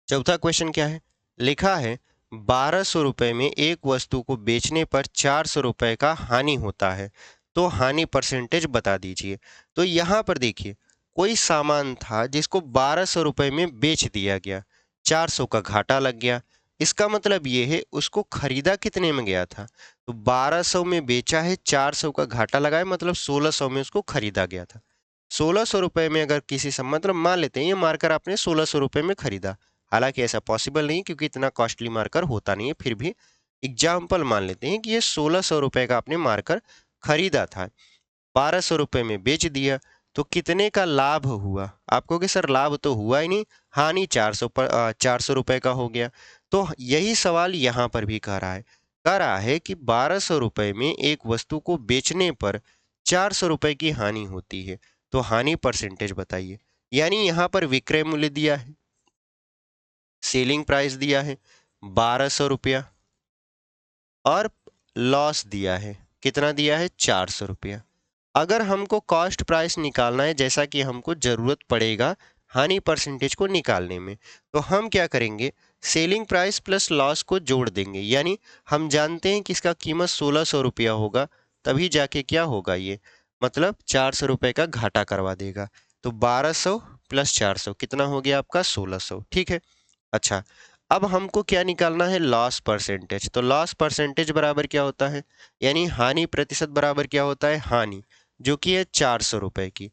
Speaker 1: चौथा क्वेश्चन क्या है? लिखा है 1200 रुपये में एक वस्तु को बेचने पर 400 रुपये का हानि होता है, तो हानि परसेंटेज बता दीजिए। तो यहाँ पर देखिए, कोई सामान था जिसको 1200 रुपये में बेच दिया गया, 400 का घाटा लग गया। इसका मतलब ये है उसको खरीदा कितने में गया था? तो 1200 में बेचा है, 400 का घाटा लगाए, मतलब 1600 में उसको खरीदा गया था। 1600 रुपये में अगर किसी से, मतलब मान लेते हैं ये मार्कर आपने 1600 रुपये में खरीदा। हालांकि ऐसा पॉसिबल नहीं, क्योंकि इतना कॉस्टली मार्कर होता नहीं है, फिर भी एग्जाम्पल मान लेते हैं कि ये 1600 रुपये का आपने मार्कर खरीदा था, 1200 रुपये में बेच दिया, तो कितने का लाभ हुआ? आप कहोगे सर लाभ तो हुआ ही नहीं, हानि 400 रुपये का हो गया। तो यही सवाल यहाँ पर भी कह रहा है कि 1200 रुपये में एक वस्तु को बेचने पर 400 रुपये की हानि होती है, तो हानि परसेंटेज बताइए। यानी यहाँ पर विक्रय मूल्य दिया है, सेलिंग प्राइस दिया है 1200 रुपया, और लॉस दिया है, कितना दिया है? 400 रुपया। अगर हमको कॉस्ट प्राइस निकालना है, जैसा कि हमको ज़रूरत पड़ेगा हानि परसेंटेज को निकालने में, तो हम क्या करेंगे, सेलिंग प्राइस प्लस लॉस को जोड़ देंगे। यानी हम जानते हैं कि इसका कीमत 1600 रुपया होगा, तभी जाके क्या होगा ये, मतलब 400 रुपये का घाटा करवा देगा। तो 1200 प्लस 400 कितना हो गया आपका, 1600। ठीक है। अच्छा, अब हमको क्या निकालना है, लॉस परसेंटेज। तो लॉस परसेंटेज बराबर क्या होता है, यानी हानि प्रतिशत बराबर क्या होता है, हानि जो कि है 400 रुपए की,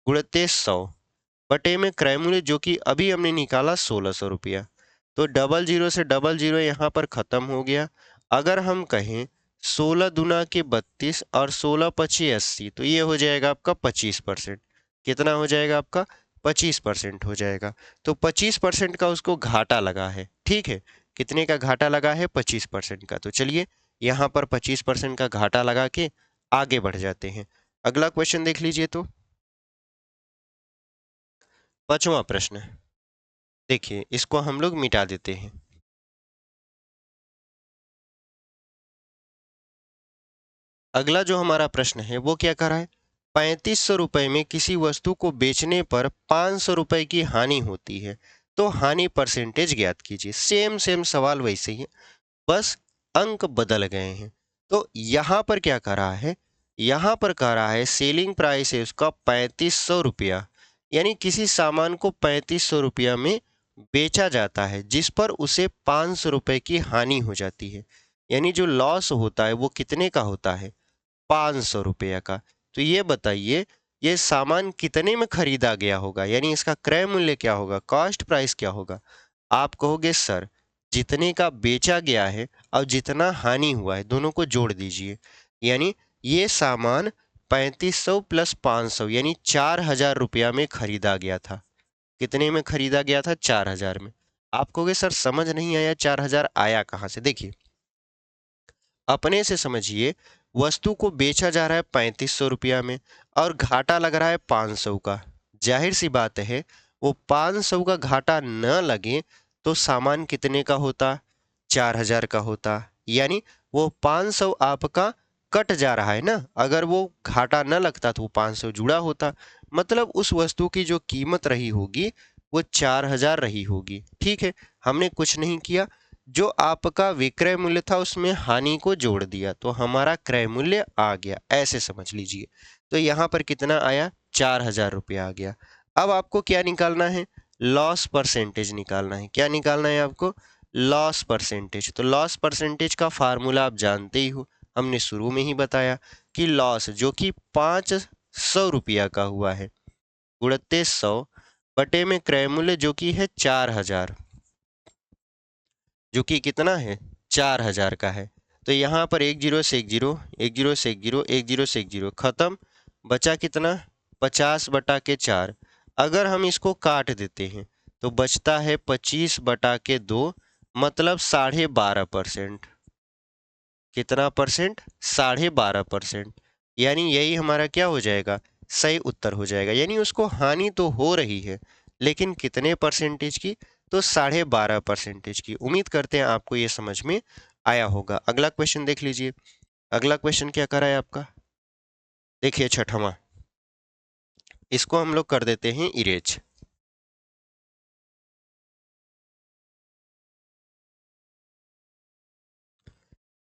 Speaker 1: गुणित 100 बटे में क्रय मूल्य जो कि अभी हमने निकाला 1600 रुपया। तो डबल जीरो से डबल जीरो यहाँ पर खत्म हो गया। अगर हम कहें 16 दुना के 32 और 16 पची 80, तो ये हो जाएगा आपका 25%। कितना हो जाएगा आपका, 25% हो जाएगा। तो 25% का उसको घाटा लगा है। ठीक है, कितने का घाटा लगा है, 25% का। तो चलिए यहाँ पर 25% का घाटा लगा के आगे बढ़ जाते हैं। अगला क्वेश्चन देख लीजिए। तो 5वां प्रश्न, देखिए इसको हम लोग मिटा देते हैं। अगला जो हमारा प्रश्न है वो क्या कर रहा है, 3500 रुपए में किसी वस्तु को बेचने पर 500 रुपए की हानि होती है, तो हानि परसेंटेज ज्ञात कीजिए। सेम सेम सवाल वैसे ही है, बस अंक बदल गए हैं। तो यहाँ पर क्या कर रहा है, यहाँ पर कह रहा है सेलिंग प्राइस है उसका 3500 रुपया, यानी किसी सामान को 3500 रुपया में बेचा जाता है, जिस पर उसे 500 रुपए की हानि हो जाती है। यानी जो लॉस होता है वो कितने का होता है, 500 रुपया का। तो ये बताइए ये सामान कितने में खरीदा गया होगा, यानी इसका क्रय मूल्य क्या होगा, कॉस्ट प्राइस क्या होगा। आप कहोगे सर जितने का बेचा गया है और जितना हानि हुआ है दोनों को जोड़ दीजिए। यानी ये सामान 3500 प्लस 500 यानी 4000 रुपया में खरीदा गया था। कितने में खरीदा गया था, 4000 में। आप कहोगे सर समझ नहीं आया, 4000 आया कहाँ से। देखिए अपने से समझिए, वस्तु को बेचा जा रहा है 3500 रुपया में और घाटा लग रहा है 500 का। जाहिर सी बात है वो 500 का घाटा न लगे तो सामान कितने का होता, 4000 का होता। यानी वो 500 आपका कट जा रहा है ना, अगर वो घाटा न लगता तो वो 500 जुड़ा होता। मतलब उस वस्तु की जो कीमत रही होगी वो 4000 रही होगी। ठीक है, हमने कुछ नहीं किया, जो आपका विक्रय मूल्य था उसमें हानि को जोड़ दिया तो हमारा क्रय मूल्य आ गया, ऐसे समझ लीजिए। तो यहाँ पर कितना आया, 4000 रुपया आ गया। अब आपको क्या निकालना है, लॉस परसेंटेज निकालना है। क्या निकालना है आपको, लॉस परसेंटेज। तो लॉस परसेंटेज का फार्मूला आप जानते ही हो, हमने शुरू में ही बताया कि लॉस जो कि 500 रुपया का हुआ है, गुणित 100 बटे में क्रय मूल्य जो कि है 4000, जो कि कितना है, 4000 का है। तो यहाँ पर एक जीरो से एक जीरो, एक जीरो से एक जीरो, एक जीरो से एक जीरो खत्म, बचा कितना, 50/4। अगर हम इसको काट देते हैं तो बचता है 25/2, मतलब 12.5%। कितना परसेंट, 12.5%। यानी यही हमारा क्या हो जाएगा, सही उत्तर हो जाएगा। यानी उसको हानि तो हो रही है लेकिन कितने परसेंटेज की, तो 12.5% की। उम्मीद करते हैं आपको ये समझ में आया होगा। अगला क्वेश्चन देख लीजिए। अगला क्वेश्चन क्या कर रहा है आपका, देखिए 6वां, इसको हम लोग कर देते हैं इरेज।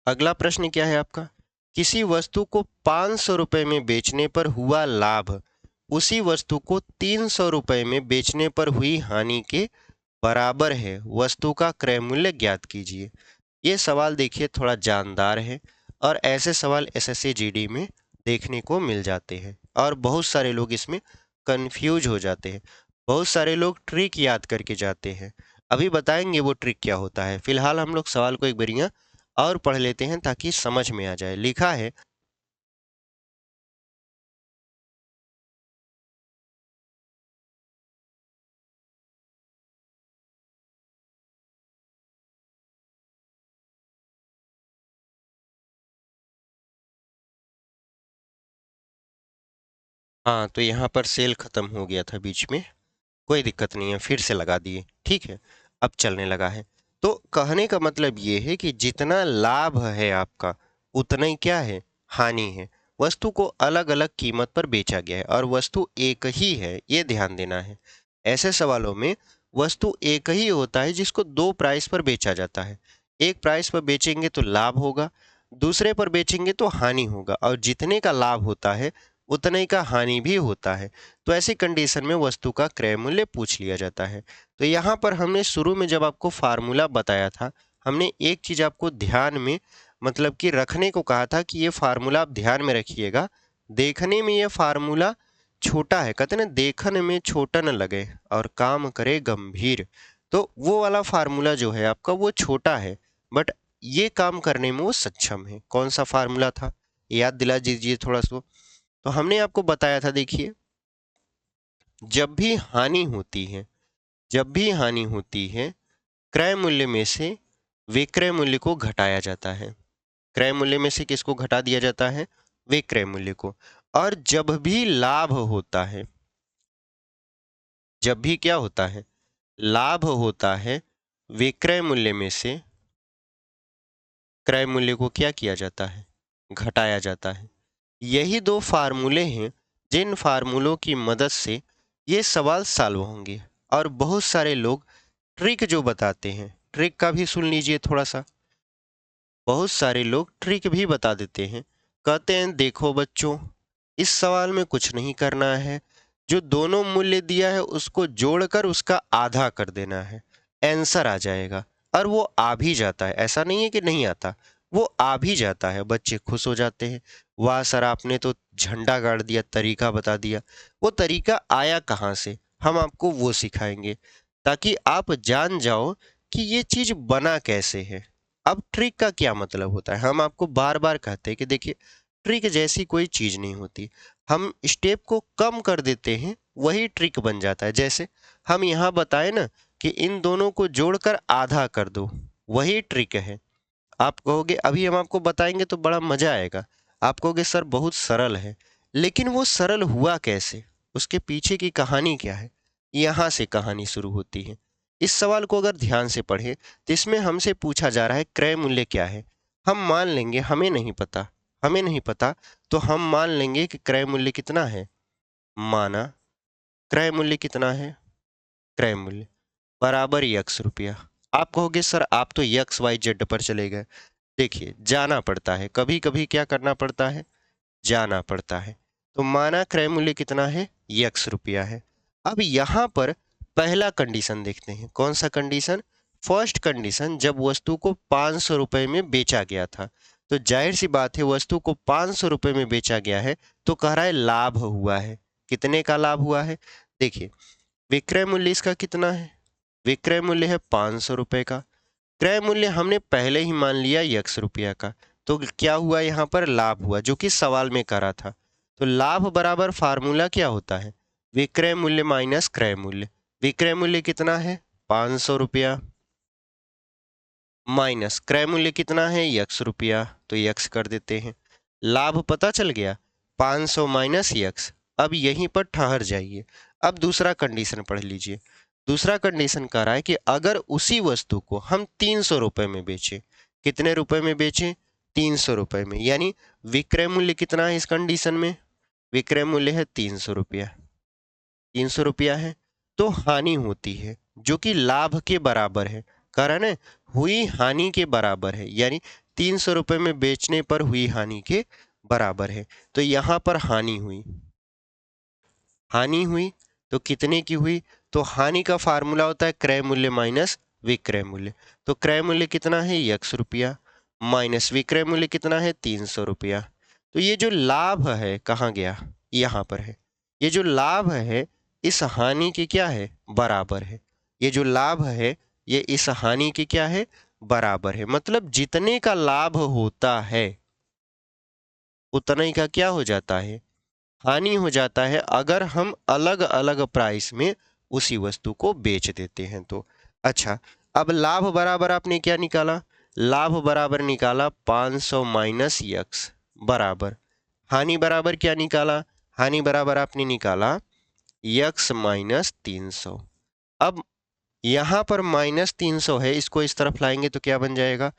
Speaker 1: अगला प्रश्न क्या है आपका, किसी वस्तु को 500 रुपए में बेचने पर हुआ लाभ उसी वस्तु को 300 रुपए में बेचने पर हुई हानि के बराबर है, वस्तु का क्रय मूल्य ज्ञात कीजिए। ये सवाल देखिए थोड़ा जानदार है और ऐसे सवाल एसएससी जीडी में देखने को मिल जाते हैं और बहुत सारे लोग इसमें कंफ्यूज हो जाते हैं। बहुत सारे लोग ट्रिक याद करके जाते हैं। अभी बताएंगे वो ट्रिक क्या होता है। फिलहाल हम लोग सवाल को एक बार और पढ़ लेते हैं ताकि समझ में आ जाए। लिखा है, हाँ तो यहाँ पर सेल खत्म हो गया था बीच में, कोई दिक्कत नहीं है, फिर से लगा दिए। ठीक है, अब चलने लगा है। तो कहने का मतलब ये है कि जितना लाभ है आपका उतना ही क्या है, हानि है। वस्तु को अलग अलग कीमत पर बेचा गया है और वस्तु एक ही है, ये ध्यान देना है। ऐसे सवालों में वस्तु एक ही होता है जिसको दो प्राइस पर बेचा जाता है। एक प्राइस पर बेचेंगे तो लाभ होगा, दूसरे पर बेचेंगे तो हानि होगा, और जितने का लाभ होता है उतने ही का हानि भी होता है। तो ऐसी कंडीशन में वस्तु का क्रय मूल्य पूछ लिया जाता है। तो यहाँ पर हमने शुरू में जब आपको फार्मूला बताया था, हमने एक चीज आपको ध्यान में मतलब कि रखने को कहा था कि ये फार्मूला आप ध्यान में रखिएगा। देखने में ये फार्मूला छोटा है, कहते ना देखने में छोटा न लगे और काम करे गंभीर। तो वो वाला फार्मूला जो है आपका वो छोटा है, बट ये काम करने में वो सक्षम है। कौन सा फार्मूला था, याद दिला दीजिए थोड़ा सा। तो हमने आपको बताया था, देखिए, जब भी हानि होती है, जब भी हानि होती है, क्रय मूल्य में से विक्रय मूल्य को घटाया जाता है। क्रय मूल्य में से किसको घटा दिया जाता है? विक्रय मूल्य को। और जब भी लाभ होता है, जब भी क्या होता है, लाभ होता है, विक्रय मूल्य में से क्रय मूल्य को क्या किया जाता है? घटाया जाता है। यही दो फार्मूले हैं जिन फार्मूलों की मदद से ये सवाल सॉल्व होंगे। और बहुत सारे लोग ट्रिक जो बताते हैं, ट्रिक का भी सुन लीजिए थोड़ा सा। बहुत सारे लोग ट्रिक भी बता देते हैं, कहते हैं देखो बच्चों, इस सवाल में कुछ नहीं करना है, जो दोनों मूल्य दिया है उसको जोड़कर उसका आधा कर देना है, आंसर आ जाएगा। और वो आ भी जाता है, ऐसा नहीं है कि नहीं आता, वो आ भी जाता है। बच्चे खुश हो जाते हैं, वाह सर आपने तो झंडा गाड़ दिया, तरीका बता दिया। वो तरीका आया कहाँ से, हम आपको वो सिखाएंगे, ताकि आप जान जाओ कि ये चीज बना कैसे है। अब ट्रिक का क्या मतलब होता है, हम आपको बार बार कहते हैं कि देखिए, ट्रिक जैसी कोई चीज नहीं होती। हम स्टेप को कम कर देते हैं, वही ट्रिक बन जाता है। जैसे हम यहाँ बताए ना कि इन दोनों को जोड़कर आधा कर दो, वही ट्रिक है। आप कहोगे, अभी हम आपको बताएंगे तो बड़ा मजा आएगा, आप कहोगे सर बहुत सरल है, लेकिन वो सरल हुआ कैसे, उसके पीछे की कहानी क्या है, यहाँ से कहानी शुरू होती है। इस सवाल को अगर ध्यान से पढ़े तो इसमें हमसे पूछा जा रहा है क्रय मूल्य क्या है। हम मान लेंगे हमें नहीं पता, हमें नहीं पता, तो हम मान लेंगे कि क्रय मूल्य कितना है। माना क्रय मूल्य कितना है, क्रय मूल्य बराबर यक्स रुपया। आप कहोगे सर आप तो यक्स वाई जेड पर चले गए। देखिए, जाना पड़ता है, कभी कभी क्या करना पड़ता है, जाना पड़ता है। तो माना क्रय मूल्य कितना है, यक्स रुपया है। अब यहाँ पर पहला कंडीशन देखते हैं, कौन सा कंडीशन? फर्स्ट कंडीशन, जब वस्तु को 500 रुपए में बेचा गया था। तो जाहिर सी बात है, वस्तु को 500 रुपए में बेचा गया है, तो कह रहा है लाभ हुआ है। कितने का लाभ हुआ है? देखिए, विक्रय मूल्य इसका कितना है, विक्रय मूल्य है 500 रुपए का। क्रय मूल्य हमने पहले ही मान लिया यक्स रुपया का। तो क्या हुआ, यहाँ पर लाभ हुआ, जो कि सवाल में करा था। तो लाभ बराबर फार्मूला क्या होता है, विक्रय मूल्य माइनस क्रय मूल्य। विक्रय मूल्य कितना है, 500 रुपया, माइनस क्रय मूल्य कितना है, यक्स रुपया, तो यक्स कर देते हैं। लाभ पता चल गया, 500 माइनस यक्स। अब यहीं पर ठहर जाइए, अब दूसरा कंडीशन पढ़ लीजिए। दूसरा कंडीशन कह रहा है कि अगर उसी वस्तु को हम 300 रुपए में बेचें, कितने रुपए में बेचें, 300 रुपए में, यानी विक्रय मूल्य कितना है इस कंडीशन में, विक्रय मूल्य है 300 रुपया, 300 रुपया है, तो हानि होती है जो कि लाभ के बराबर है। कारण है हुई हानि के बराबर है, यानी 300 रुपए में बेचने पर हुई हानि के बराबर है। तो यहाँ पर हानि हुई, हानि हुई तो कितने की हुई, तो हानि का फार्मूला होता है क्रय मूल्य माइनस विक्रय मूल्य। तो क्रय मूल्य कितना है, यक्स रुपया, माइनस विक्रय मूल्य कितना है, 300 रुपया। तो ये जो लाभ है कहाँ गया, यहाँ पर है। ये जो लाभ है इस हानि के क्या है, बराबर है। ये जो लाभ है ये इस हानि के क्या है, बराबर है। मतलब जितने का लाभ होता है उतना ही का क्या हो जाता है, हानि हो जाता है, अगर हम अलग अलग प्राइस में उसी वस्तु को बेच देते हैं तो। अच्छा, अब लाभ बराबर आपने क्या निकाला, लाभ बराबर निकाला 500 माइनस यक्स, बराबर हानि बराबर क्या निकाला, हानि बराबर आपने निकाला यक्स माइनस 300। अब यहाँ पर माइनस 300 है, इसको इस तरफ लाएंगे तो क्या बन जाएगा,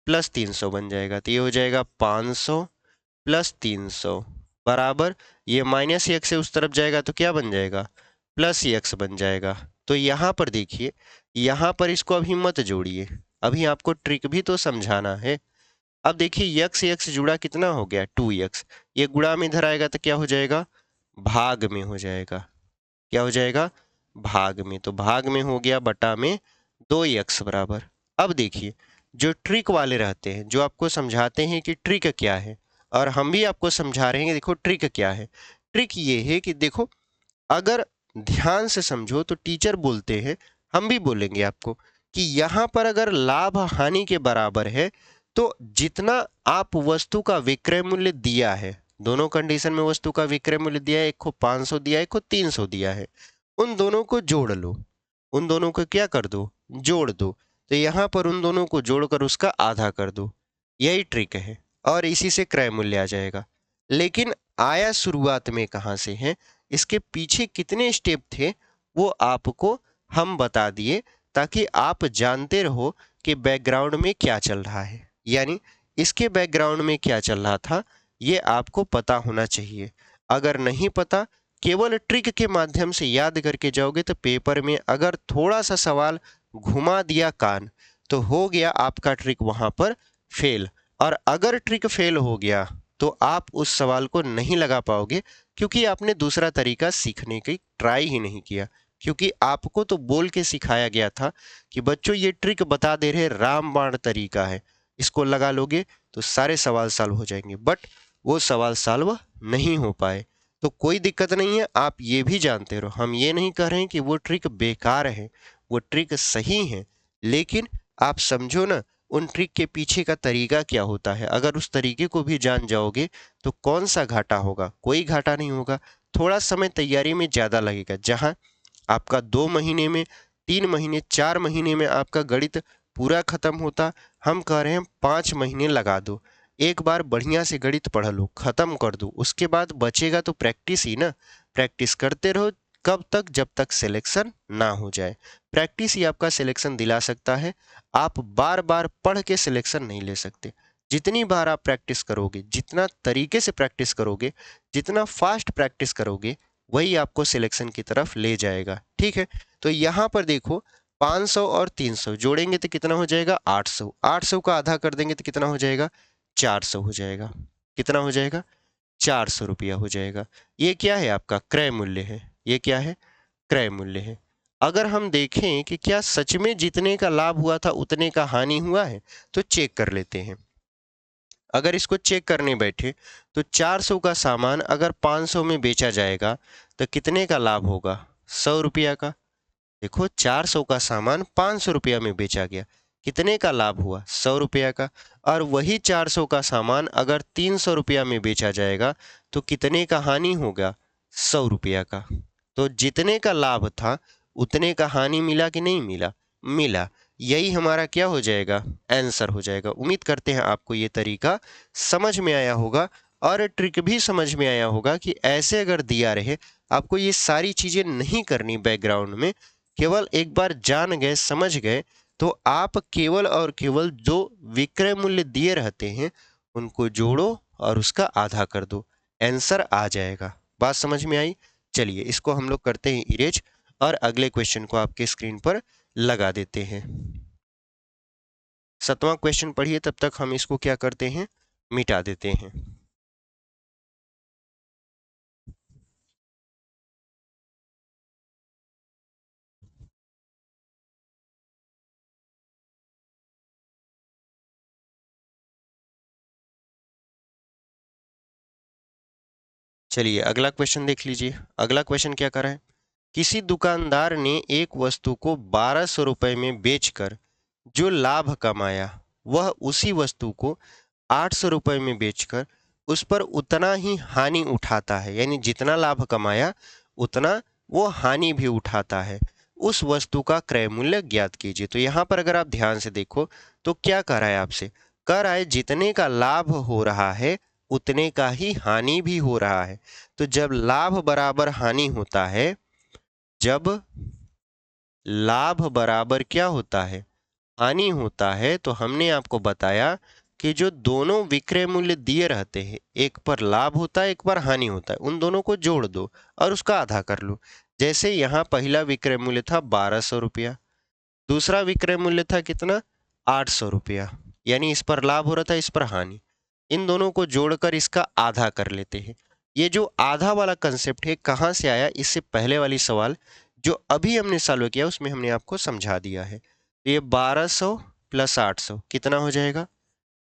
Speaker 1: प्लस 300 बन जाएगा। तो ये हो जाएगा 500 प्लस 300 बराबर, ये माइनस एक्स से उस तरफ जाएगा तो क्या बन जाएगा, प्लस एक्स बन जाएगा। तो यहाँ पर देखिए, यहाँ पर इसको अभी मत जोड़िए, अभी आपको ट्रिक भी तो समझाना है। अब देखिए यक्स यक्स जुड़ा कितना हो गया, 2x, ये गुणा में इधर आएगा तो क्या हो जाएगा, भाग में हो जाएगा। क्या हो जाएगा, भाग में। तो भाग में हो गया बटा में 2x बराबर। अब देखिए जो ट्रिक वाले रहते हैं, जो आपको समझाते हैं कि ट्रिक क्या है, और हम भी आपको समझा रहे हैं कि देखो ट्रिक क्या है। ट्रिक ये है कि देखो, अगर ध्यान से समझो तो टीचर बोलते हैं, हम भी बोलेंगे आपको, कि यहाँ पर अगर लाभ हानि के बराबर है तो जितना आप वस्तु का विक्रय मूल्य दिया है, दोनों कंडीशन में वस्तु का विक्रय मूल्य दिया है, एक को 500 दिया है, एक को 300 दिया है, उन दोनों को जोड़ लो, उन दोनों को क्या कर दो, जोड़ दो। तो यहाँ पर उन दोनों को जोड़कर उसका आधा कर दो, यही ट्रिक है, और इसी से क्रय मूल्य आ जाएगा। लेकिन आया शुरुआत में कहाँ से है, इसके पीछे कितने स्टेप थे वो आपको हम बता दिए, ताकि आप जानते रहो कि बैकग्राउंड में क्या चल रहा है, यानी इसके बैकग्राउंड में क्या चल रहा था ये आपको पता होना चाहिए। अगर नहीं पता, केवल ट्रिक के माध्यम से याद करके जाओगे तो पेपर में अगर थोड़ा सा सवाल घुमा दिया कान, तो हो गया आपका ट्रिक वहां पर फेल। और अगर ट्रिक फेल हो गया तो आप उस सवाल को नहीं लगा पाओगे, क्योंकि आपने दूसरा तरीका सीखने की ट्राई ही नहीं किया। क्योंकि आपको तो बोल के सिखाया गया था कि बच्चों ये ट्रिक बता दे रहे, रामबाण तरीका है, इसको लगा लोगे तो सारे सवाल सॉल्व हो जाएंगे, बट वो सवाल सॉल्व नहीं हो पाए। तो कोई दिक्कत नहीं है, आप ये भी जानते रहो, हम ये नहीं कह रहे हैं कि वो ट्रिक बेकार है, वो ट्रिक सही है, लेकिन आप समझो ना उन ट्रिक के पीछे का तरीका क्या होता है। अगर उस तरीके को भी जान जाओगे तो कौन सा घाटा होगा, कोई घाटा नहीं होगा। थोड़ा समय तैयारी में ज़्यादा लगेगा, जहाँ आपका 2 महीने में, 3 महीने, 4 महीने में आपका गणित पूरा खत्म होता, हम कह रहे हैं 5 महीने लगा दो। एक बार बढ़िया से गणित पढ़ लो, खत्म कर दो, उसके बाद बचेगा तो प्रैक्टिस ही ना। प्रैक्टिस करते रहो, कब तक, जब तक सिलेक्शन ना हो जाए। प्रैक्टिस ही आपका सिलेक्शन दिला सकता है, आप बार बार पढ़ के सिलेक्शन नहीं ले सकते। जितनी बार आप प्रैक्टिस करोगे, जितना तरीके से प्रैक्टिस करोगे, जितना फास्ट प्रैक्टिस करोगे, वही आपको सिलेक्शन की तरफ ले जाएगा। ठीक है, तो यहाँ पर देखो 500 और 300 जोड़ेंगे तो कितना हो जाएगा, 800। 800 का आधा कर देंगे तो कितना हो जाएगा, 400 हो जाएगा। कितना हो जाएगा, 400 रुपया हो जाएगा। ये क्या है, आपका क्रय मूल्य है। ये क्या है, क्रय मूल्य है। अगर हम देखें कि क्या सच में जितने का लाभ हुआ था उतने का हानि हुआ है, तो चेक कर लेते हैं। अगर इसको चेक करने बैठे तो 400 का सामान अगर 500 में बेचा जाएगा तो कितने का लाभ होगा, 100 रुपया का। देखो 400 का सामान 500 रुपया में बेचा गया, कितने का लाभ हुआ, 100 रुपया का। और वही 400 का सामान अगर 300 रुपया में बेचा जाएगा तो कितने का हानि होगा, 100 रुपया का। तो जितने का लाभ था उतने का हानि मिला कि नहीं मिला, मिला। यही हमारा क्या हो जाएगा, आंसर हो जाएगा। उम्मीद करते हैं आपको ये तरीका समझ में आया होगा, और ट्रिक भी समझ में आया होगा कि ऐसे अगर दिया रहे, आपको ये सारी चीजें नहीं करनी बैकग्राउंड में, केवल एक बार जान गए, समझ गए, तो आप केवल और केवल जो विक्रय मूल्य दिए रहते हैं उनको जोड़ो और उसका आधा कर दो, आंसर आ जाएगा। बात समझ में आई। चलिए इसको हम लोग करते हैं इरेज, और अगले क्वेश्चन को आपके स्क्रीन पर लगा देते हैं। 7वां क्वेश्चन पढ़िए, तब तक हम इसको क्या करते हैं, मिटा देते हैं। चलिए अगला क्वेश्चन देख लीजिए। अगला क्वेश्चन क्या कर रहा है, किसी दुकानदार ने एक वस्तु को 1200 रुपए में बेचकर जो लाभ कमाया, वह उसी वस्तु को 800 रुपए में बेचकर उस पर उतना ही हानि उठाता है, यानी जितना लाभ कमाया उतना वो हानि भी उठाता है। उस वस्तु का क्रय मूल्य ज्ञात कीजिए। तो यहाँ पर अगर आप ध्यान से देखो तो क्या कह रहा है आपसे, कह रहा है जितने का लाभ हो रहा है उतने का ही हानि भी हो रहा है। तो जब लाभ बराबर हानि होता है, जब लाभ बराबर क्या होता है, हानि होता है, तो हमने आपको बताया कि जो दोनों विक्रय मूल्य दिए रहते हैं, एक पर लाभ होता है, एक पर हानि होता है, उन दोनों को जोड़ दो और उसका आधा कर लो। जैसे यहाँ पहला विक्रय मूल्य था 1200 रुपया, दूसरा विक्रय मूल्य था कितना, 800 रुपया। यानी इस पर लाभ हो रहा था, इस पर हानि। इन दोनों को जोड़कर इसका आधा कर लेते हैं। ये जो आधा वाला कंसेप्ट है कहाँ से आया, इससे पहले वाली सवाल जो अभी हमने सॉल्व किया उसमें हमने आपको समझा दिया है। तो ये 1200 प्लस 800 कितना हो जाएगा,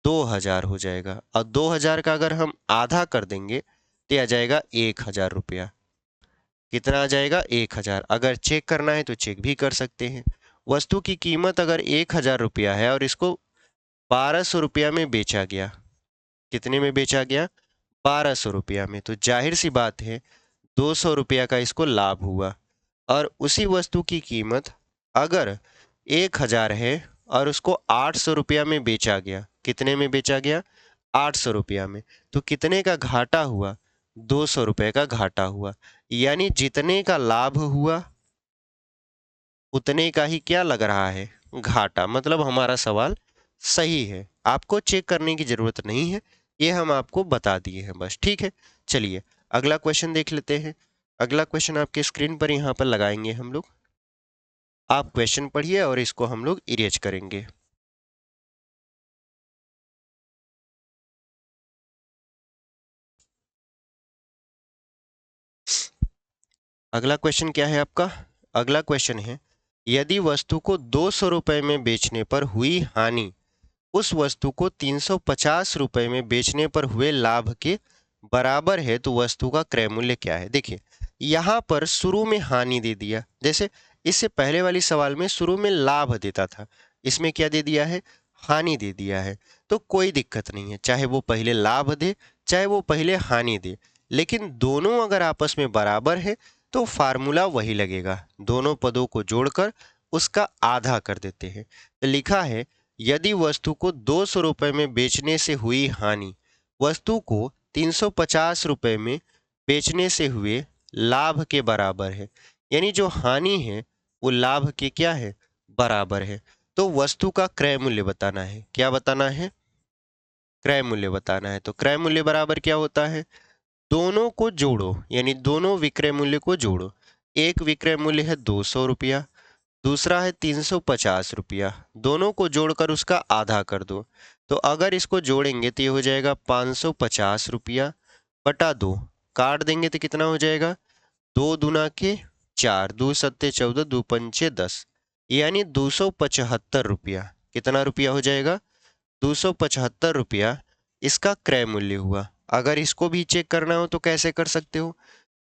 Speaker 1: 2000 हो जाएगा। और 2000 का अगर हम आधा कर देंगे तो आ जाएगा 1000 रुपया। कितना आ जाएगा, 1000। अगर चेक करना है तो चेक भी कर सकते हैं। वस्तु की कीमत अगर 1000 रुपया है और इसको 1200 रुपया में बेचा गया, कितने में बेचा गया, 1200 रुपया में, तो जाहिर सी बात है 200 रुपया का इसको लाभ हुआ। और उसी वस्तु की कीमत अगर 1000 है और उसको 800 रुपया में बेचा गया, कितने में बेचा गया, 800 रुपया में, तो कितने का घाटा हुआ, 200 रुपये का घाटा हुआ। यानी जितने का लाभ हुआ उतने का ही क्या लग रहा है, घाटा। मतलब हमारा सवाल सही है, आपको चेक करने की जरूरत नहीं है, ये हम आपको बता दिए हैं बस। ठीक है, चलिए अगला क्वेश्चन देख लेते हैं। अगला क्वेश्चन आपके स्क्रीन पर यहाँ पर लगाएंगे हम लोग। आप क्वेश्चन पढ़िए और इसको हम लोग इरेज करेंगे। अगला क्वेश्चन क्या है आपका, अगला क्वेश्चन है, यदि वस्तु को 200 रुपये में बेचने पर हुई हानि उस वस्तु को 350 रुपये में बेचने पर हुए लाभ के बराबर है तो वस्तु का क्रय मूल्य क्या है। देखिए यहाँ पर शुरू में हानि दे दिया, जैसे इससे पहले वाली सवाल में शुरू में लाभ देता था, इसमें क्या दे दिया है, हानि दे दिया है। तो कोई दिक्कत नहीं है, चाहे वो पहले लाभ दे चाहे वो पहले हानि दे, लेकिन दोनों अगर आपस में बराबर है तो फार्मूला वही लगेगा, दोनों पदों को जोड़कर उसका आधा कर देते हैं। तो लिखा है यदि वस्तु को 200 रुपये में बेचने से हुई हानि वस्तु को 350 रुपये में बेचने से हुए लाभ के बराबर है, यानी जो हानि है वो लाभ के क्या है, बराबर है। तो वस्तु का क्रय मूल्य बताना है, क्या बताना है, क्रय मूल्य बताना है। तो क्रय मूल्य बराबर क्या होता है, दोनों को जोड़ो, यानी दोनों विक्रय मूल्य को जोड़ो। एक विक्रय मूल्य है 200 रुपया, दूसरा है 350 रुपया, दोनों को जोड़कर उसका आधा कर दो। तो अगर इसको जोड़ेंगे तो ये हो जाएगा 550 रुपया बटा 2, काट देंगे तो कितना हो जाएगा, 2 दूना के 4, 2 सत्ते 14, 2 पंचे 10, यानी 275 रुपया। कितना रुपया हो जाएगा, 275 रुपया इसका क्रय मूल्य हुआ। अगर इसको भी चेक करना हो तो कैसे कर सकते हो,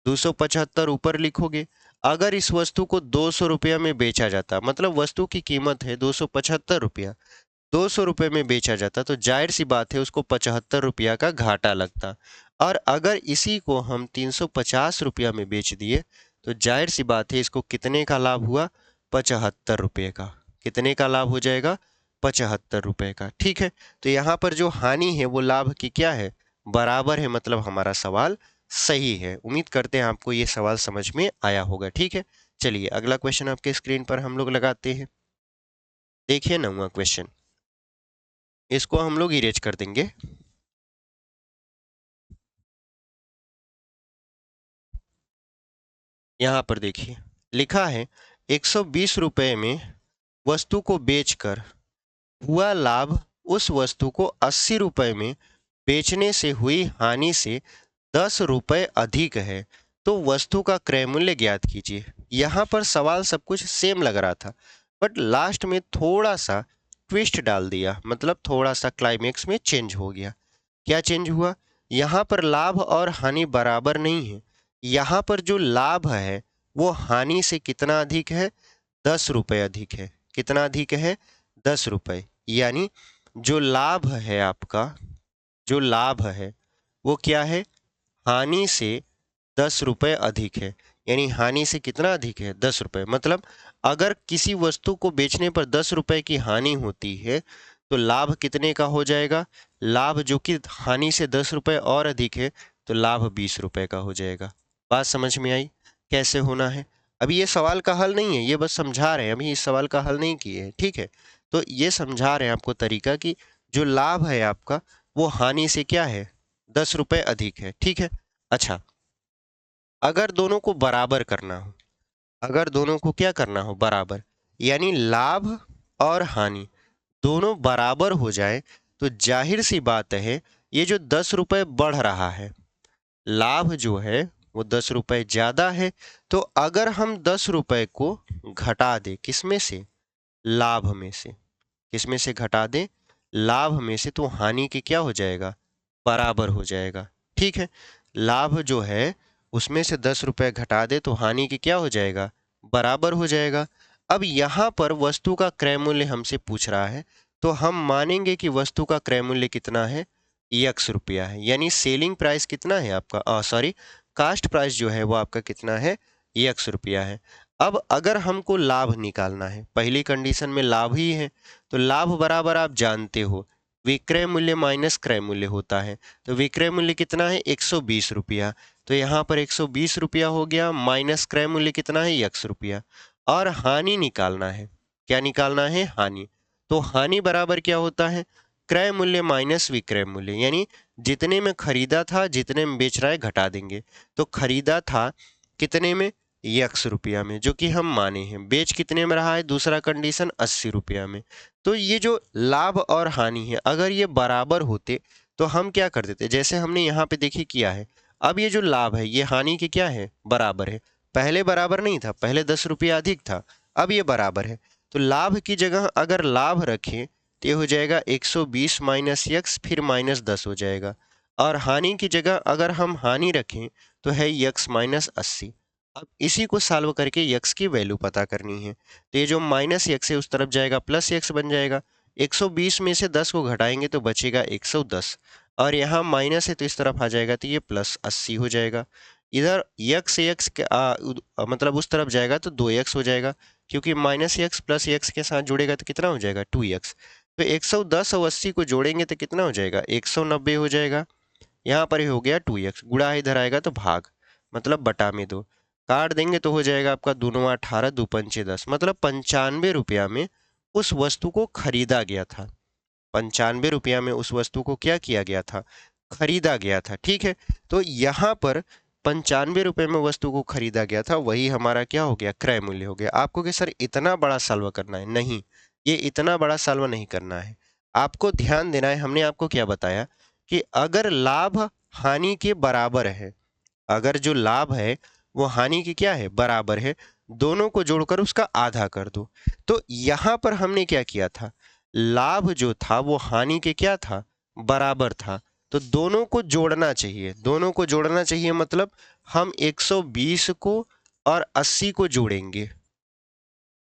Speaker 1: 275 ऊपर लिखोगे। अगर इस वस्तु को 200 रुपया में बेचा जाता, मतलब वस्तु की कीमत है 275 रुपया, 200 रुपये में बेचा जाता तो जाहिर सी बात है उसको 75 रुपया का घाटा लगता। और अगर इसी को हम 350 रुपया में बेच दिए तो जाहिर सी बात है इसको कितने का लाभ हुआ, 75 रुपये का। कितने का लाभ हो जाएगा, 75 रुपये का। ठीक है, तो यहाँ पर जो हानि है वो लाभ की क्या है, बराबर है, मतलब हमारा सवाल सही है। उम्मीद करते हैं आपको ये सवाल समझ में आया होगा। ठीक है, चलिए अगला क्वेश्चन आपके स्क्रीन पर हम लोग लगाते हैं। देखिए 9वां क्वेश्चन, इसको हम लोग इरेज कर देंगे। यहाँ पर देखिए लिखा है 120 रुपये में वस्तु को बेचकर हुआ लाभ उस वस्तु को 80 रुपये में बेचने से हुई हानि से 10 रुपये अधिक है तो वस्तु का क्रय मूल्य ज्ञात कीजिए। यहाँ पर सवाल सब कुछ सेम लग रहा था, बट लास्ट में थोड़ा सा ट्विस्ट डाल दिया, मतलब थोड़ा सा क्लाइमेक्स में चेंज हो गया। क्या चेंज हुआ, यहाँ पर लाभ और हानि बराबर नहीं है, यहाँ पर जो लाभ है वो हानि से कितना अधिक है, 10 रुपये अधिक है। कितना अधिक है, 10 रुपये। यानी जो लाभ है आपका, जो लाभ है वो क्या है, हानि से 10 रुपये अधिक है। यानी हानि से कितना अधिक है, 10 रुपये। मतलब अगर किसी वस्तु को बेचने पर 10 रुपये की हानि होती है तो लाभ कितने का हो जाएगा, लाभ जो कि हानि से 10 रुपये और अधिक है तो लाभ 20 रुपये का हो जाएगा। बात समझ में आई कैसे होना है। अभी ये सवाल का हल नहीं है, ये बस समझा रहे हैं, अभी इस सवाल का हल नहीं किए हैं। ठीक है, तो ये समझा रहे हैं आपको तरीका कि जो लाभ है आपका वो हानि से क्या है, 10 रुपए अधिक है। ठीक है। अच्छा, अगर दोनों को बराबर करना हो, अगर दोनों को क्या करना हो, बराबर, यानी लाभ और हानि दोनों बराबर हो जाए, तो जाहिर सी बात है ये जो 10 रुपए बढ़ रहा है, लाभ जो है वो 10 रुपए ज्यादा है। तो अगर हम 10 रुपए को घटा दें, किसमें से, लाभ में से, किसमें से घटा दें, लाभ में से, तो हानि के क्या हो जाएगा, बराबर हो जाएगा। ठीक है। लाभ जो है उसमें से 10 रुपए घटा दे तो हानि की क्या हो जाएगा, बराबर हो जाएगा। अब यहाँ पर वस्तु का क्रय मूल्य हमसे पूछ रहा है, तो हम मानेंगे कि वस्तु का क्रय मूल्य कितना है, यक्स रुपया है, यानी सेलिंग प्राइस कितना है आपका, सॉरी, कास्ट प्राइस जो है वो आपका कितना है, यक्स रुपया है। अब अगर हमको लाभ निकालना है, पहली कंडीशन में लाभ ही है, तो लाभ बराबर आप जानते हो विक्रय मूल्य माइनस क्रय मूल्य होता है। तो विक्रय मूल्य कितना है, 120 रुपया। तो यहाँ पर 120 रुपया हो गया, माइनस क्रय मूल्य कितना है, यक्स रुपया। और हानि निकालना है, क्या निकालना है, हानि। तो हानि बराबर क्या होता है, क्रय मूल्य माइनस विक्रय मूल्य, यानी जितने में खरीदा था जितने में बेच रहा है घटा देंगे। तो खरीदा था कितने में, यक्स रुपया में, जो कि हम माने हैं, बेच कितने में रहा है, दूसरा कंडीशन 80 रुपया में। तो ये जो लाभ और हानि है अगर ये बराबर होते तो हम क्या कर देते, जैसे हमने यहाँ पे देखिए किया है। अब ये जो लाभ है ये हानि के क्या है, बराबर है। पहले बराबर नहीं था, पहले 10 रुपया अधिक था, अब ये बराबर है। तो लाभ की जगह अगर लाभ रखें तो ये हो जाएगा 120 माइनस यक्स, फिर माइनस 10 हो जाएगा। और हानि की जगह अगर हम हानि रखें तो है यक्स माइनस 80। अब इसी को सॉल्व करके यक्स की वैल्यू पता करनी है। तो ये जो माइनस यक्स है उस तरफ जाएगा, प्लस यक्स बन जाएगा। 120 में से 10 को घटाएंगे तो बचेगा 110, और यहाँ माइनस है तो इस तरफ आ जाएगा तो ये प्लस 80 हो जाएगा। इधर यक्स यक्स के मतलब उस तरफ जाएगा तो 2 यक्स हो जाएगा, क्योंकि माइनस यक्स प्लस यक्स के साथ जुड़ेगा तो कितना हो जाएगा, 2 यक्स। तो 110 और 80 को जोड़ेंगे तो कितना हो जाएगा, 190 हो जाएगा। यहाँ पर ही हो गया 2 यक्स, गुणा इधर आएगा तो भाग, मतलब बटा में 2, काट देंगे तो हो जाएगा आपका दूनो 18, दो पंचे 10, मतलब 95 रुपया में उस वस्तु को खरीदा गया था। 95 रुपया में उस वस्तु को क्या किया गया था, खरीदा गया था। ठीक है। तो यहाँ पर 95 रुपये में वस्तु को खरीदा गया था, वही हमारा क्या हो गया, क्रय मूल्य हो गया। आपको कि सर इतना बड़ा सॉल्व करना है, नहीं, ये इतना बड़ा सॉल्व नहीं करना है। आपको ध्यान देना है, हमने आपको क्या बताया कि अगर लाभ हानि के बराबर है, अगर जो लाभ है वो हानि की क्या है, बराबर है, दोनों को जोड़कर उसका आधा कर दो। तो यहाँ पर हमने क्या किया था, लाभ जो था वो हानि के क्या था, बराबर था। तो दोनों को जोड़ना चाहिए, दोनों को जोड़ना चाहिए, मतलब हम 120 को और 80 को जोड़ेंगे।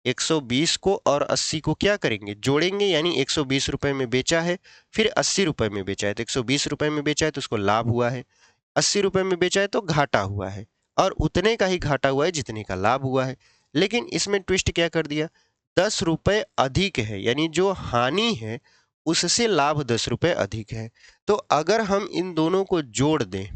Speaker 1: 120 को और 80 को क्या करेंगे, जोड़ेंगे, यानी 120 रुपए में बेचा है, फिर 80 रुपए में बेचा है, तो 120 रुपए में बेचा है तो उसको लाभ हुआ है, 80 रुपए में बेचा है तो घाटा हुआ है, और उतने का ही घाटा हुआ है जितने का लाभ हुआ है। लेकिन इसमें ट्विस्ट क्या कर दिया, 10 रुपए अधिक है, यानी जो हानि है उससे लाभ 10 रुपए अधिक है। तो अगर हम इन दोनों को जोड़ दें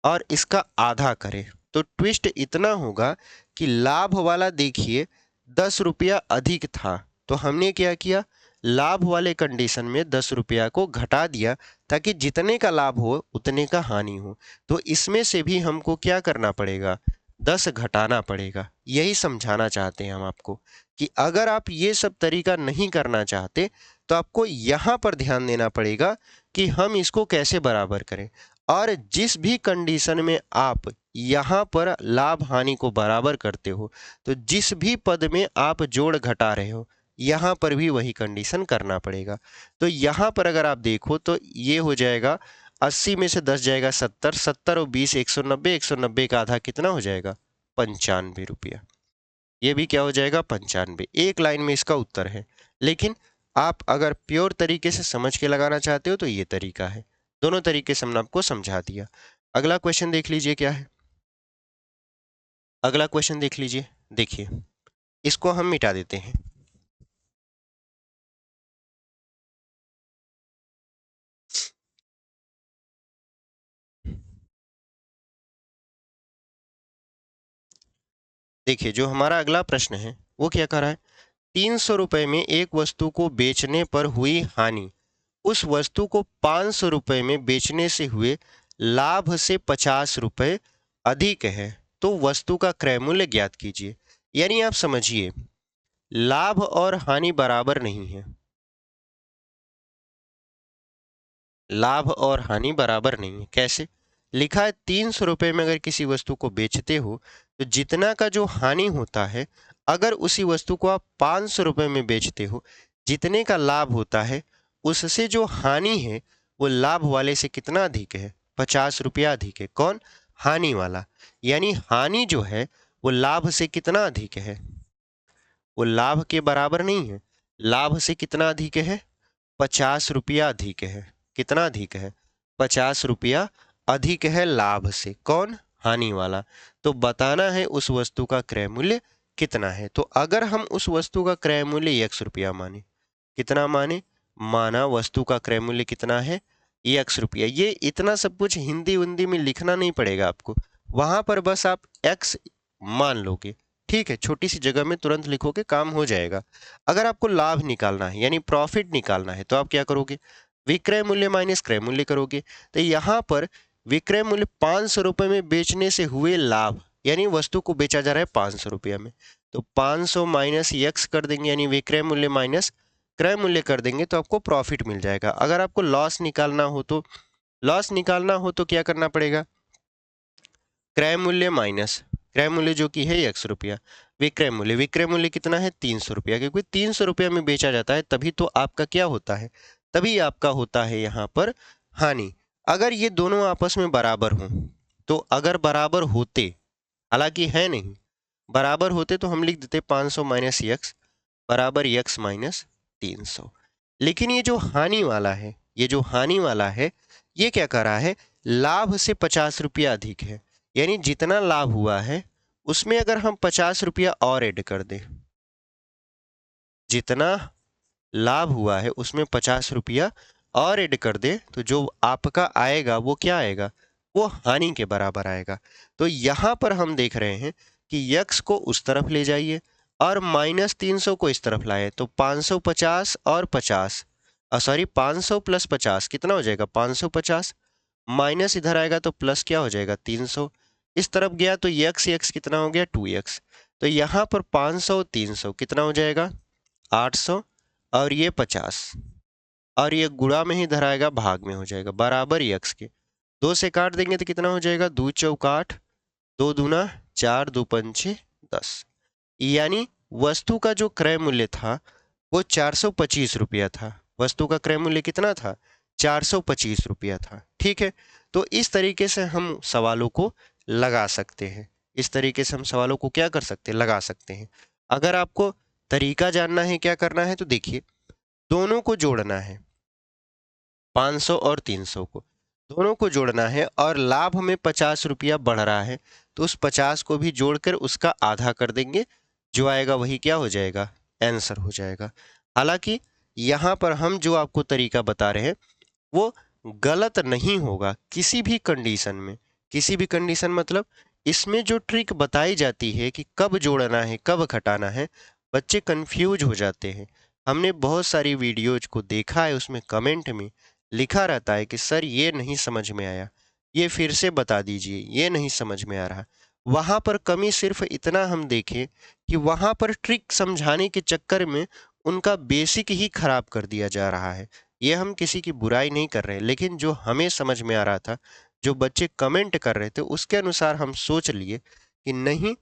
Speaker 1: और इसका आधा करें तो ट्विस्ट इतना होगा कि लाभ वाला देखिए 10 रुपया अधिक था, तो हमने क्या किया, लाभ वाले कंडीशन में 10 रुपया को घटा दिया, ताकि जितने का लाभ हो उतने का हानि हो। तो इसमें से भी हमको क्या करना पड़ेगा, 10 घटाना पड़ेगा। यही समझाना चाहते हैं हम आपको कि अगर आप ये सब तरीका नहीं करना चाहते तो आपको यहाँ पर ध्यान देना पड़ेगा कि हम इसको कैसे बराबर करें। और जिस भी कंडीशन में आप यहाँ पर लाभ हानि को बराबर करते हो, तो जिस भी पद में आप जोड़ घटा रहे हो यहाँ पर भी वही कंडीशन करना पड़ेगा। तो यहाँ पर अगर आप देखो तो ये हो जाएगा 80 में से 10 जाएगा 70, 70 और 20 190, 190 का आधा कितना हो जाएगा, 95 रुपया। ये भी क्या हो जाएगा, 95। एक लाइन में इसका उत्तर है। लेकिन आप अगर प्योर तरीके से समझ के लगाना चाहते हो तो ये तरीका है। दोनों तरीके से हमने आपको समझा दिया। अगला क्वेश्चन देख लीजिए क्या है, अगला क्वेश्चन देख लीजिए। देखिए, इसको हम मिटा देते हैं। देखिए, जो हमारा अगला प्रश्न है वो क्या कह रहा है, 300 रुपए में एक वस्तु को बेचने पर हुई हानि उस वस्तु को 500 रुपए में बेचने से हुए लाभ से 50 रुपए अधिक है तो वस्तु का क्रय मूल्य ज्ञात कीजिए। यानी आप समझिए, लाभ और हानि बराबर नहीं है। लाभ और हानि बराबर नहीं है। कैसे? लिखा है 300 रुपए में अगर किसी वस्तु को बेचते हो तो जितना का जो हानि होता है, अगर उसी वस्तु को आप 500 रुपए में बेचते हो, जितने का लाभ होता है उससे जो हानि है वो लाभ वाले से कितना अधिक है? 50 रुपया अधिक है। कौन? हानि वाला। यानी हानि जो है वो लाभ से कितना अधिक है? वो लाभ के बराबर नहीं है। लाभ से कितना अधिक है? 50 रुपया अधिक है। कितना अधिक है? 50 रुपया अधिक है लाभ से। कौन? हानि वाला। तो बताना है उस वस्तु का क्रय मूल्य कितना है। तो अगर हम उस वस्तु का क्रय मूल्य 1 रुपया माने, कितना माने? माना वस्तु का क्रय मूल्य कितना है? 1 रुपया। ये इतना सब कुछ हिंदी उंदी में लिखना नहीं पड़ेगा आपको, वहां पर बस आप x मान लोगे। ठीक है, छोटी सी जगह में तुरंत लिखोगे, काम हो जाएगा। अगर आपको लाभ निकालना है यानी प्रॉफिट निकालना है तो आप क्या करोगे? विक्रय मूल्य माइनस क्रय मूल्य करोगे। तो यहाँ पर विक्रय मूल्य 500 रुपए में बेचने से हुए लाभ, यानी वस्तु को बेचा जा रहा है 500 रुपया में, तो 500 माइनस x कर देंगे यानी विक्रय मूल्य माइनस क्रय मूल्य कर देंगे तो आपको प्रॉफिट मिल जाएगा। अगर आपको लॉस निकालना हो तो क्या करना पड़ेगा? क्रय मूल्य माइनस क्रय मूल्य जो कि है 1 रुपया, विक्रय मूल्य कितना है? 300 रुपया, क्योंकि 300 रुपया में बेचा जाता है तभी तो आपका क्या होता है? तभी आपका होता है यहाँ पर हानि। अगर ये दोनों आपस में बराबर हों, तो अगर बराबर होते, हालांकि है नहीं, बराबर होते तो हम लिख देते 500 माइनस एक्स बराबर एक्स माइनस 300। लेकिन ये जो हानि वाला है, ये क्या कर रहा है? लाभ से 50 रुपया अधिक है। यानी जितना लाभ हुआ है उसमें अगर हम 50 रुपया और ऐड कर दें, जितना लाभ हुआ है उसमें 50 रुपया और ऐड कर दे तो जो आपका आएगा वो क्या आएगा? वो हानि के बराबर आएगा। तो यहां पर हम देख रहे हैं कि यक्स को उस तरफ ले जाइए और माइनस 300 को इस तरफ लाए तो 550 और 50, सॉरी 500 प्लस 50 कितना हो जाएगा? 550। माइनस इधर आएगा तो प्लस क्या हो जाएगा? 300। इस तरफ गया तो यक्स यक्स कितना हो गया? 2x। तो यहाँ पर 500 300 कितना हो जाएगा? 800 और ये 50 और ये गुणा में ही धराएगा, भाग में हो जाएगा बराबर यक्स के। 2 से काट देंगे तो कितना हो जाएगा? 2 चौक 8, 2 दूना 4, 2 पंचे 10। यानी वस्तु का जो क्रय मूल्य था वो 425 रुपया था। वस्तु का क्रय मूल्य कितना था? 425 रुपया था। ठीक है, तो इस तरीके से हम सवालों को लगा सकते हैं। इस तरीके से हम सवालों को क्या कर सकते हैं? लगा सकते हैं। अगर आपको तरीका जानना है क्या करना है तो देखिए, दोनों को जोड़ना है, 500 और 300 को दोनों को जोड़ना है और लाभ में 50 रुपया बढ़ रहा है तो उस 50 को भी जोड़कर उसका आधा कर देंगे, जो आएगा वही क्या हो जाएगा? आंसर हो जाएगा। हालांकि यहाँ पर हम जो आपको तरीका बता रहे हैं वो गलत नहीं होगा किसी भी कंडीशन में। किसी भी कंडीशन मतलब इसमें जो ट्रिक बताई जाती है कि कब जोड़ना है कब घटाना है, बच्चे कंफ्यूज हो जाते हैं। हमने बहुत सारी वीडियोज को देखा है, उसमें कमेंट में लिखा रहता है कि सर ये नहीं समझ में आया, ये फिर से बता दीजिए, ये नहीं समझ में आ रहा। वहाँ पर कमी सिर्फ इतना हम देखें कि वहाँ पर ट्रिक समझाने के चक्कर में उनका बेसिक ही खराब कर दिया जा रहा है। ये हम किसी की बुराई नहीं कर रहे, लेकिन जो हमें समझ में आ रहा था, जो बच्चे कमेंट कर रहे थे उसके अनुसार हम सोच लिए कि नहीं,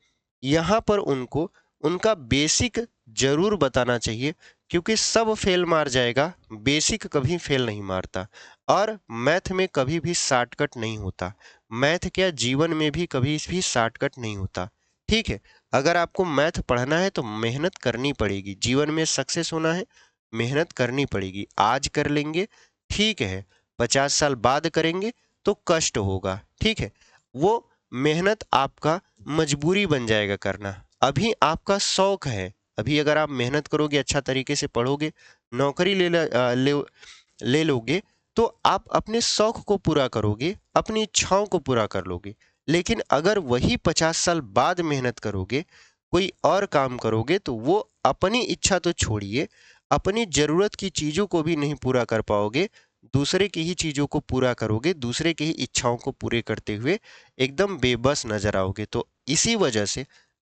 Speaker 1: यहाँ पर उनको उनका बेसिक जरूर बताना चाहिए, क्योंकि सब फेल मार जाएगा, बेसिक कभी फेल नहीं मारता। और मैथ में कभी भी शॉर्टकट नहीं होता, मैथ क्या जीवन में भी कभी भी शॉर्टकट नहीं होता। ठीक है, अगर आपको मैथ पढ़ना है तो मेहनत करनी पड़ेगी, जीवन में सक्सेस होना है मेहनत करनी पड़ेगी। आज कर लेंगे ठीक है, 50 साल बाद करेंगे तो कष्ट होगा। ठीक है, वो मेहनत आपका मजबूरी बन जाएगा करना। अभी आपका शौक है, अभी अगर आप मेहनत करोगे, अच्छा तरीके से पढ़ोगे, नौकरी ले लोगे तो आप अपने शौक को पूरा करोगे, अपनी इच्छाओं को पूरा कर लोगे। लेकिन अगर वही 50 साल बाद मेहनत करोगे, कोई और काम करोगे, तो वो अपनी इच्छा तो छोड़िए, अपनी जरूरत की चीजों को भी नहीं पूरा कर पाओगे, दूसरे की ही चीजों को पूरा करोगे, दूसरे की ही इच्छाओं को पूरे करते हुए एकदम बेबस नजर आओगे। तो इसी वजह से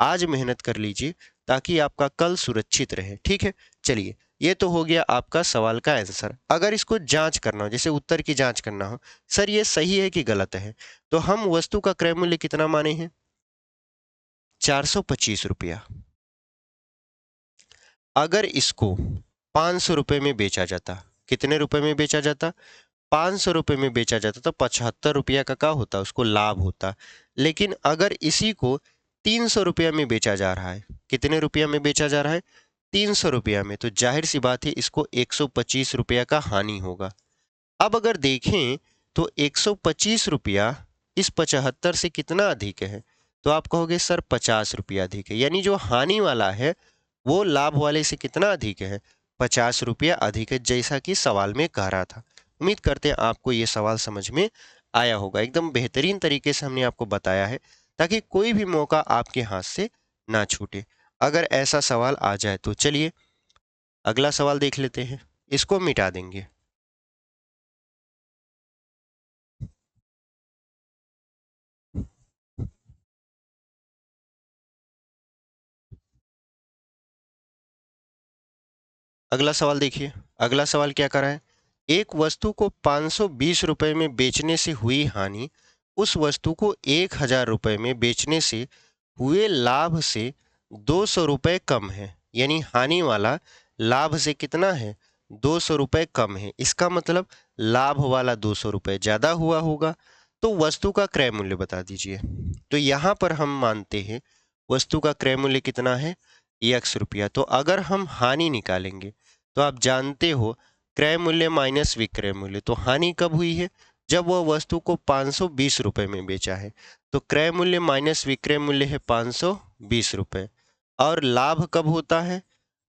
Speaker 1: आज मेहनत कर लीजिए ताकि आपका कल सुरक्षित रहे। ठीक है, चलिए, ये तो हो गया आपका सवाल का आंसर। अगर इसको जांच करना हो, जैसे उत्तर की जांच करना हो, सर ये सही है कि गलत है, तो हम वस्तु का क्रय मूल्य कितना माने हैं? 425 रुपया। अगर इसको 500 रुपये में बेचा जाता, कितने रुपए में बेचा जाता? 500 रुपये में बेचा जाता तो 75 रुपया का क्या होता? उसको लाभ होता। लेकिन अगर इसी को 300 रुपया में बेचा जा रहा है, कितने रुपया में बेचा जा रहा है? 300 रुपया में, तो जाहिर सी बात है इसको 125 रुपया का हानि होगा। अब अगर देखें तो 125 रुपया इस 75 से कितना अधिक है? तो आप कहोगे सर 50 रुपया अधिक है, यानी जो हानि वाला है वो लाभ वाले से कितना अधिक है? 50 रुपया अधिक है, जैसा कि सवाल में कह रहा था। उम्मीद करते हैं आपको ये सवाल समझ में आया होगा। एकदम बेहतरीन तरीके से हमने आपको बताया है ताकि कोई भी मौका आपके हाथ से ना छूटे। अगर ऐसा सवाल आ जाए तो चलिए अगला सवाल देख लेते हैं, इसको मिटा देंगे। अगला सवाल देखिए, अगला सवाल क्या कर रहा है? एक वस्तु को 520 रुपए में बेचने से हुई हानि उस वस्तु को 1000 रुपए में बेचने से हुए लाभ से 200 रुपए कम है। यानी हानि वाला लाभ से कितना है? 200 रुपए कम है। इसका मतलब लाभ वाला 200 रुपए ज्यादा हुआ होगा। तो वस्तु का क्रय मूल्य बता दीजिए। तो यहाँ पर हम मानते हैं वस्तु का क्रय मूल्य कितना है? x रुपया। तो अगर हम हानि निकालेंगे तो आप जानते हो क्रय मूल्य माइनस विक्रय मूल्य, तो हानि कब हुई है? जब वह वस्तु को 520 रुपए में बेचा है। तो क्रय मूल्य माइनस विक्रय मूल्य है 520 रुपए। और लाभ कब होता है?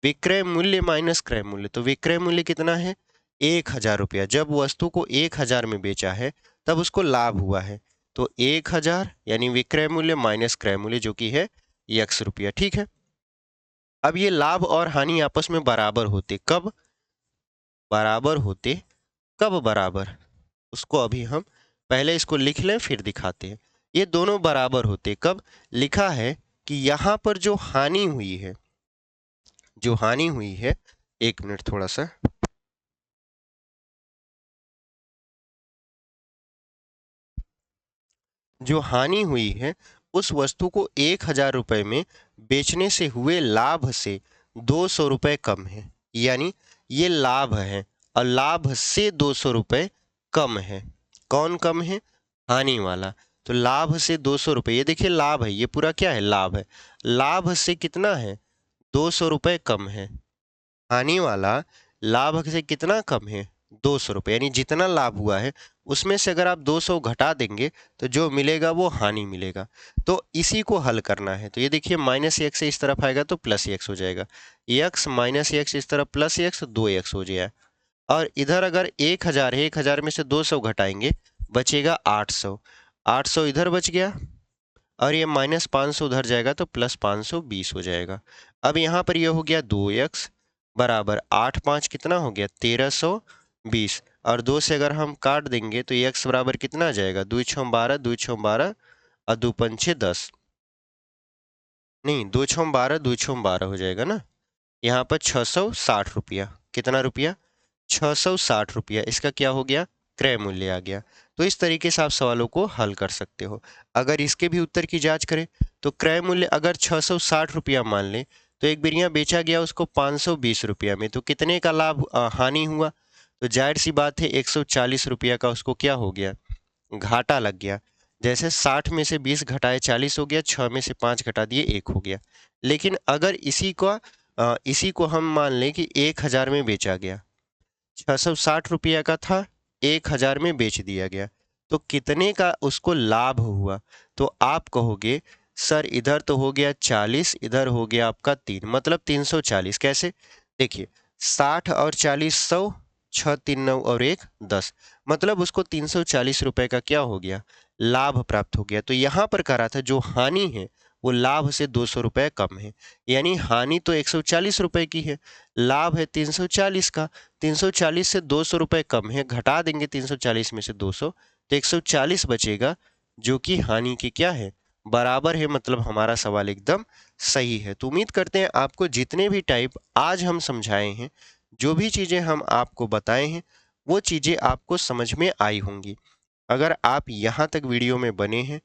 Speaker 1: विक्रय मूल्य माइनस क्रय मूल्य। तो विक्रय मूल्य कितना है? 1000 रुपया। जब वस्तु को 1000 में बेचा है तब उसको लाभ हुआ है। तो 1000 यानी विक्रय मूल्य माइनस क्रय मूल्य जो कि है x रुपया। ठीक है, अब ये लाभ और हानि आपस में बराबर होते कब? बराबर होते कब बराबर? उसको अभी हम पहले इसको लिख लें फिर दिखाते हैं। ये दोनों बराबर होते कब? लिखा है कि यहाँ पर जो हानि हुई है, जो हानि हुई है, एक मिनट थोड़ा सा, जो हानि हुई है उस वस्तु को 1000 रुपए में बेचने से हुए लाभ से 200 रुपए कम है। यानी ये लाभ है और लाभ से 200 रुपए कम है। कौन कम है? हानि वाला। तो लाभ से 200 रुपए, ये देखिए लाभ है, ये पूरा क्या है? लाभ है। लाभ से कितना है? 200 रुपए कम है। हानि वाला लाभ से कितना कम है? 200 रुपये। यानी जितना लाभ हुआ है उसमें से अगर आप 200 घटा देंगे तो जो मिलेगा वो हानि मिलेगा। तो इसी को हल करना है। तो ये देखिए माइनस एक्स इस तरफ आएगा तो प्लस एक्स हो जाएगा, एक्स माइनस एक्स इस तरफ प्लस एक्स, 2x हो जाएगा। और इधर अगर 1000 है, 1000 में से 200 घटाएंगे बचेगा 800, 800 इधर बच गया और ये माइनस 500 उधर जाएगा तो प्लस 520 हो जाएगा। अब यहाँ पर ये हो गया 2x बराबर 8 5 कितना हो गया? 1320। और 2 से अगर हम काट देंगे तो x बराबर कितना आ जाएगा? 2 छः 12, 2 छः 12 और 2 पंछे 10, नहीं 2 छः 12, 2 छः 12 हो जाएगा ना। यहाँ पर 660 रुपया, कितना रुपया? 660 रुपया। इसका क्या हो गया? क्रय मूल्य आ गया। तो इस तरीके से आप सवालों को हल कर सकते हो। अगर इसके भी उत्तर की जांच करें तो क्रय मूल्य अगर 660 रुपया मान लें तो एक बिरिया बेचा गया उसको 520 रुपया में, तो कितने का लाभ हानि हुआ? तो जाहिर सी बात है 140 रुपया का उसको क्या हो गया? घाटा लग गया। जैसे 60 में से 20 घटाए 40 हो गया, 6 में से 5 घटा दिए 1 हो गया। लेकिन अगर इसी को हम मान लें कि 1000 में बेचा गया, 660 रुपया का था, 1000 में बेच दिया गया, तो कितने का उसको लाभ हुआ? तो आप कहोगे सर इधर तो हो गया 40, इधर हो गया आपका 3, मतलब 340। कैसे? देखिए 60 और 40 100, 6 3 9 और 1 10, मतलब उसको 340 रुपए का क्या हो गया? लाभ प्राप्त हो गया। तो यहाँ पर कह रहा था जो हानि है वो लाभ से 200 रुपये कम है। यानी हानि तो 140 रुपये की है, लाभ है 340 का। 340 से 200 रुपये कम है, घटा देंगे 340 में से 200 तो 140 बचेगा, जो कि हानि के क्या है, बराबर है। मतलब हमारा सवाल एकदम सही है। तो उम्मीद करते हैं आपको जितने भी टाइप आज हम समझाए हैं, जो भी चीज़ें हम आपको बताए हैं, वो चीज़ें आपको समझ में आई होंगी। अगर आप यहाँ तक वीडियो में बने हैं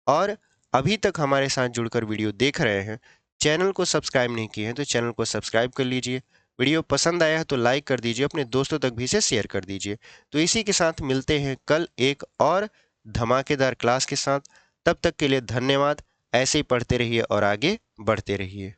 Speaker 1: और अभी तक हमारे साथ जुड़कर वीडियो देख रहे हैं, चैनल को सब्सक्राइब नहीं किए हैं तो चैनल को सब्सक्राइब कर लीजिए। वीडियो पसंद आया है तो लाइक कर दीजिए, अपने दोस्तों तक भी इसे शेयर कर दीजिए। तो इसी के साथ मिलते हैं कल एक और धमाकेदार क्लास के साथ। तब तक के लिए धन्यवाद। ऐसे ही पढ़ते रहिए और आगे बढ़ते रहिए।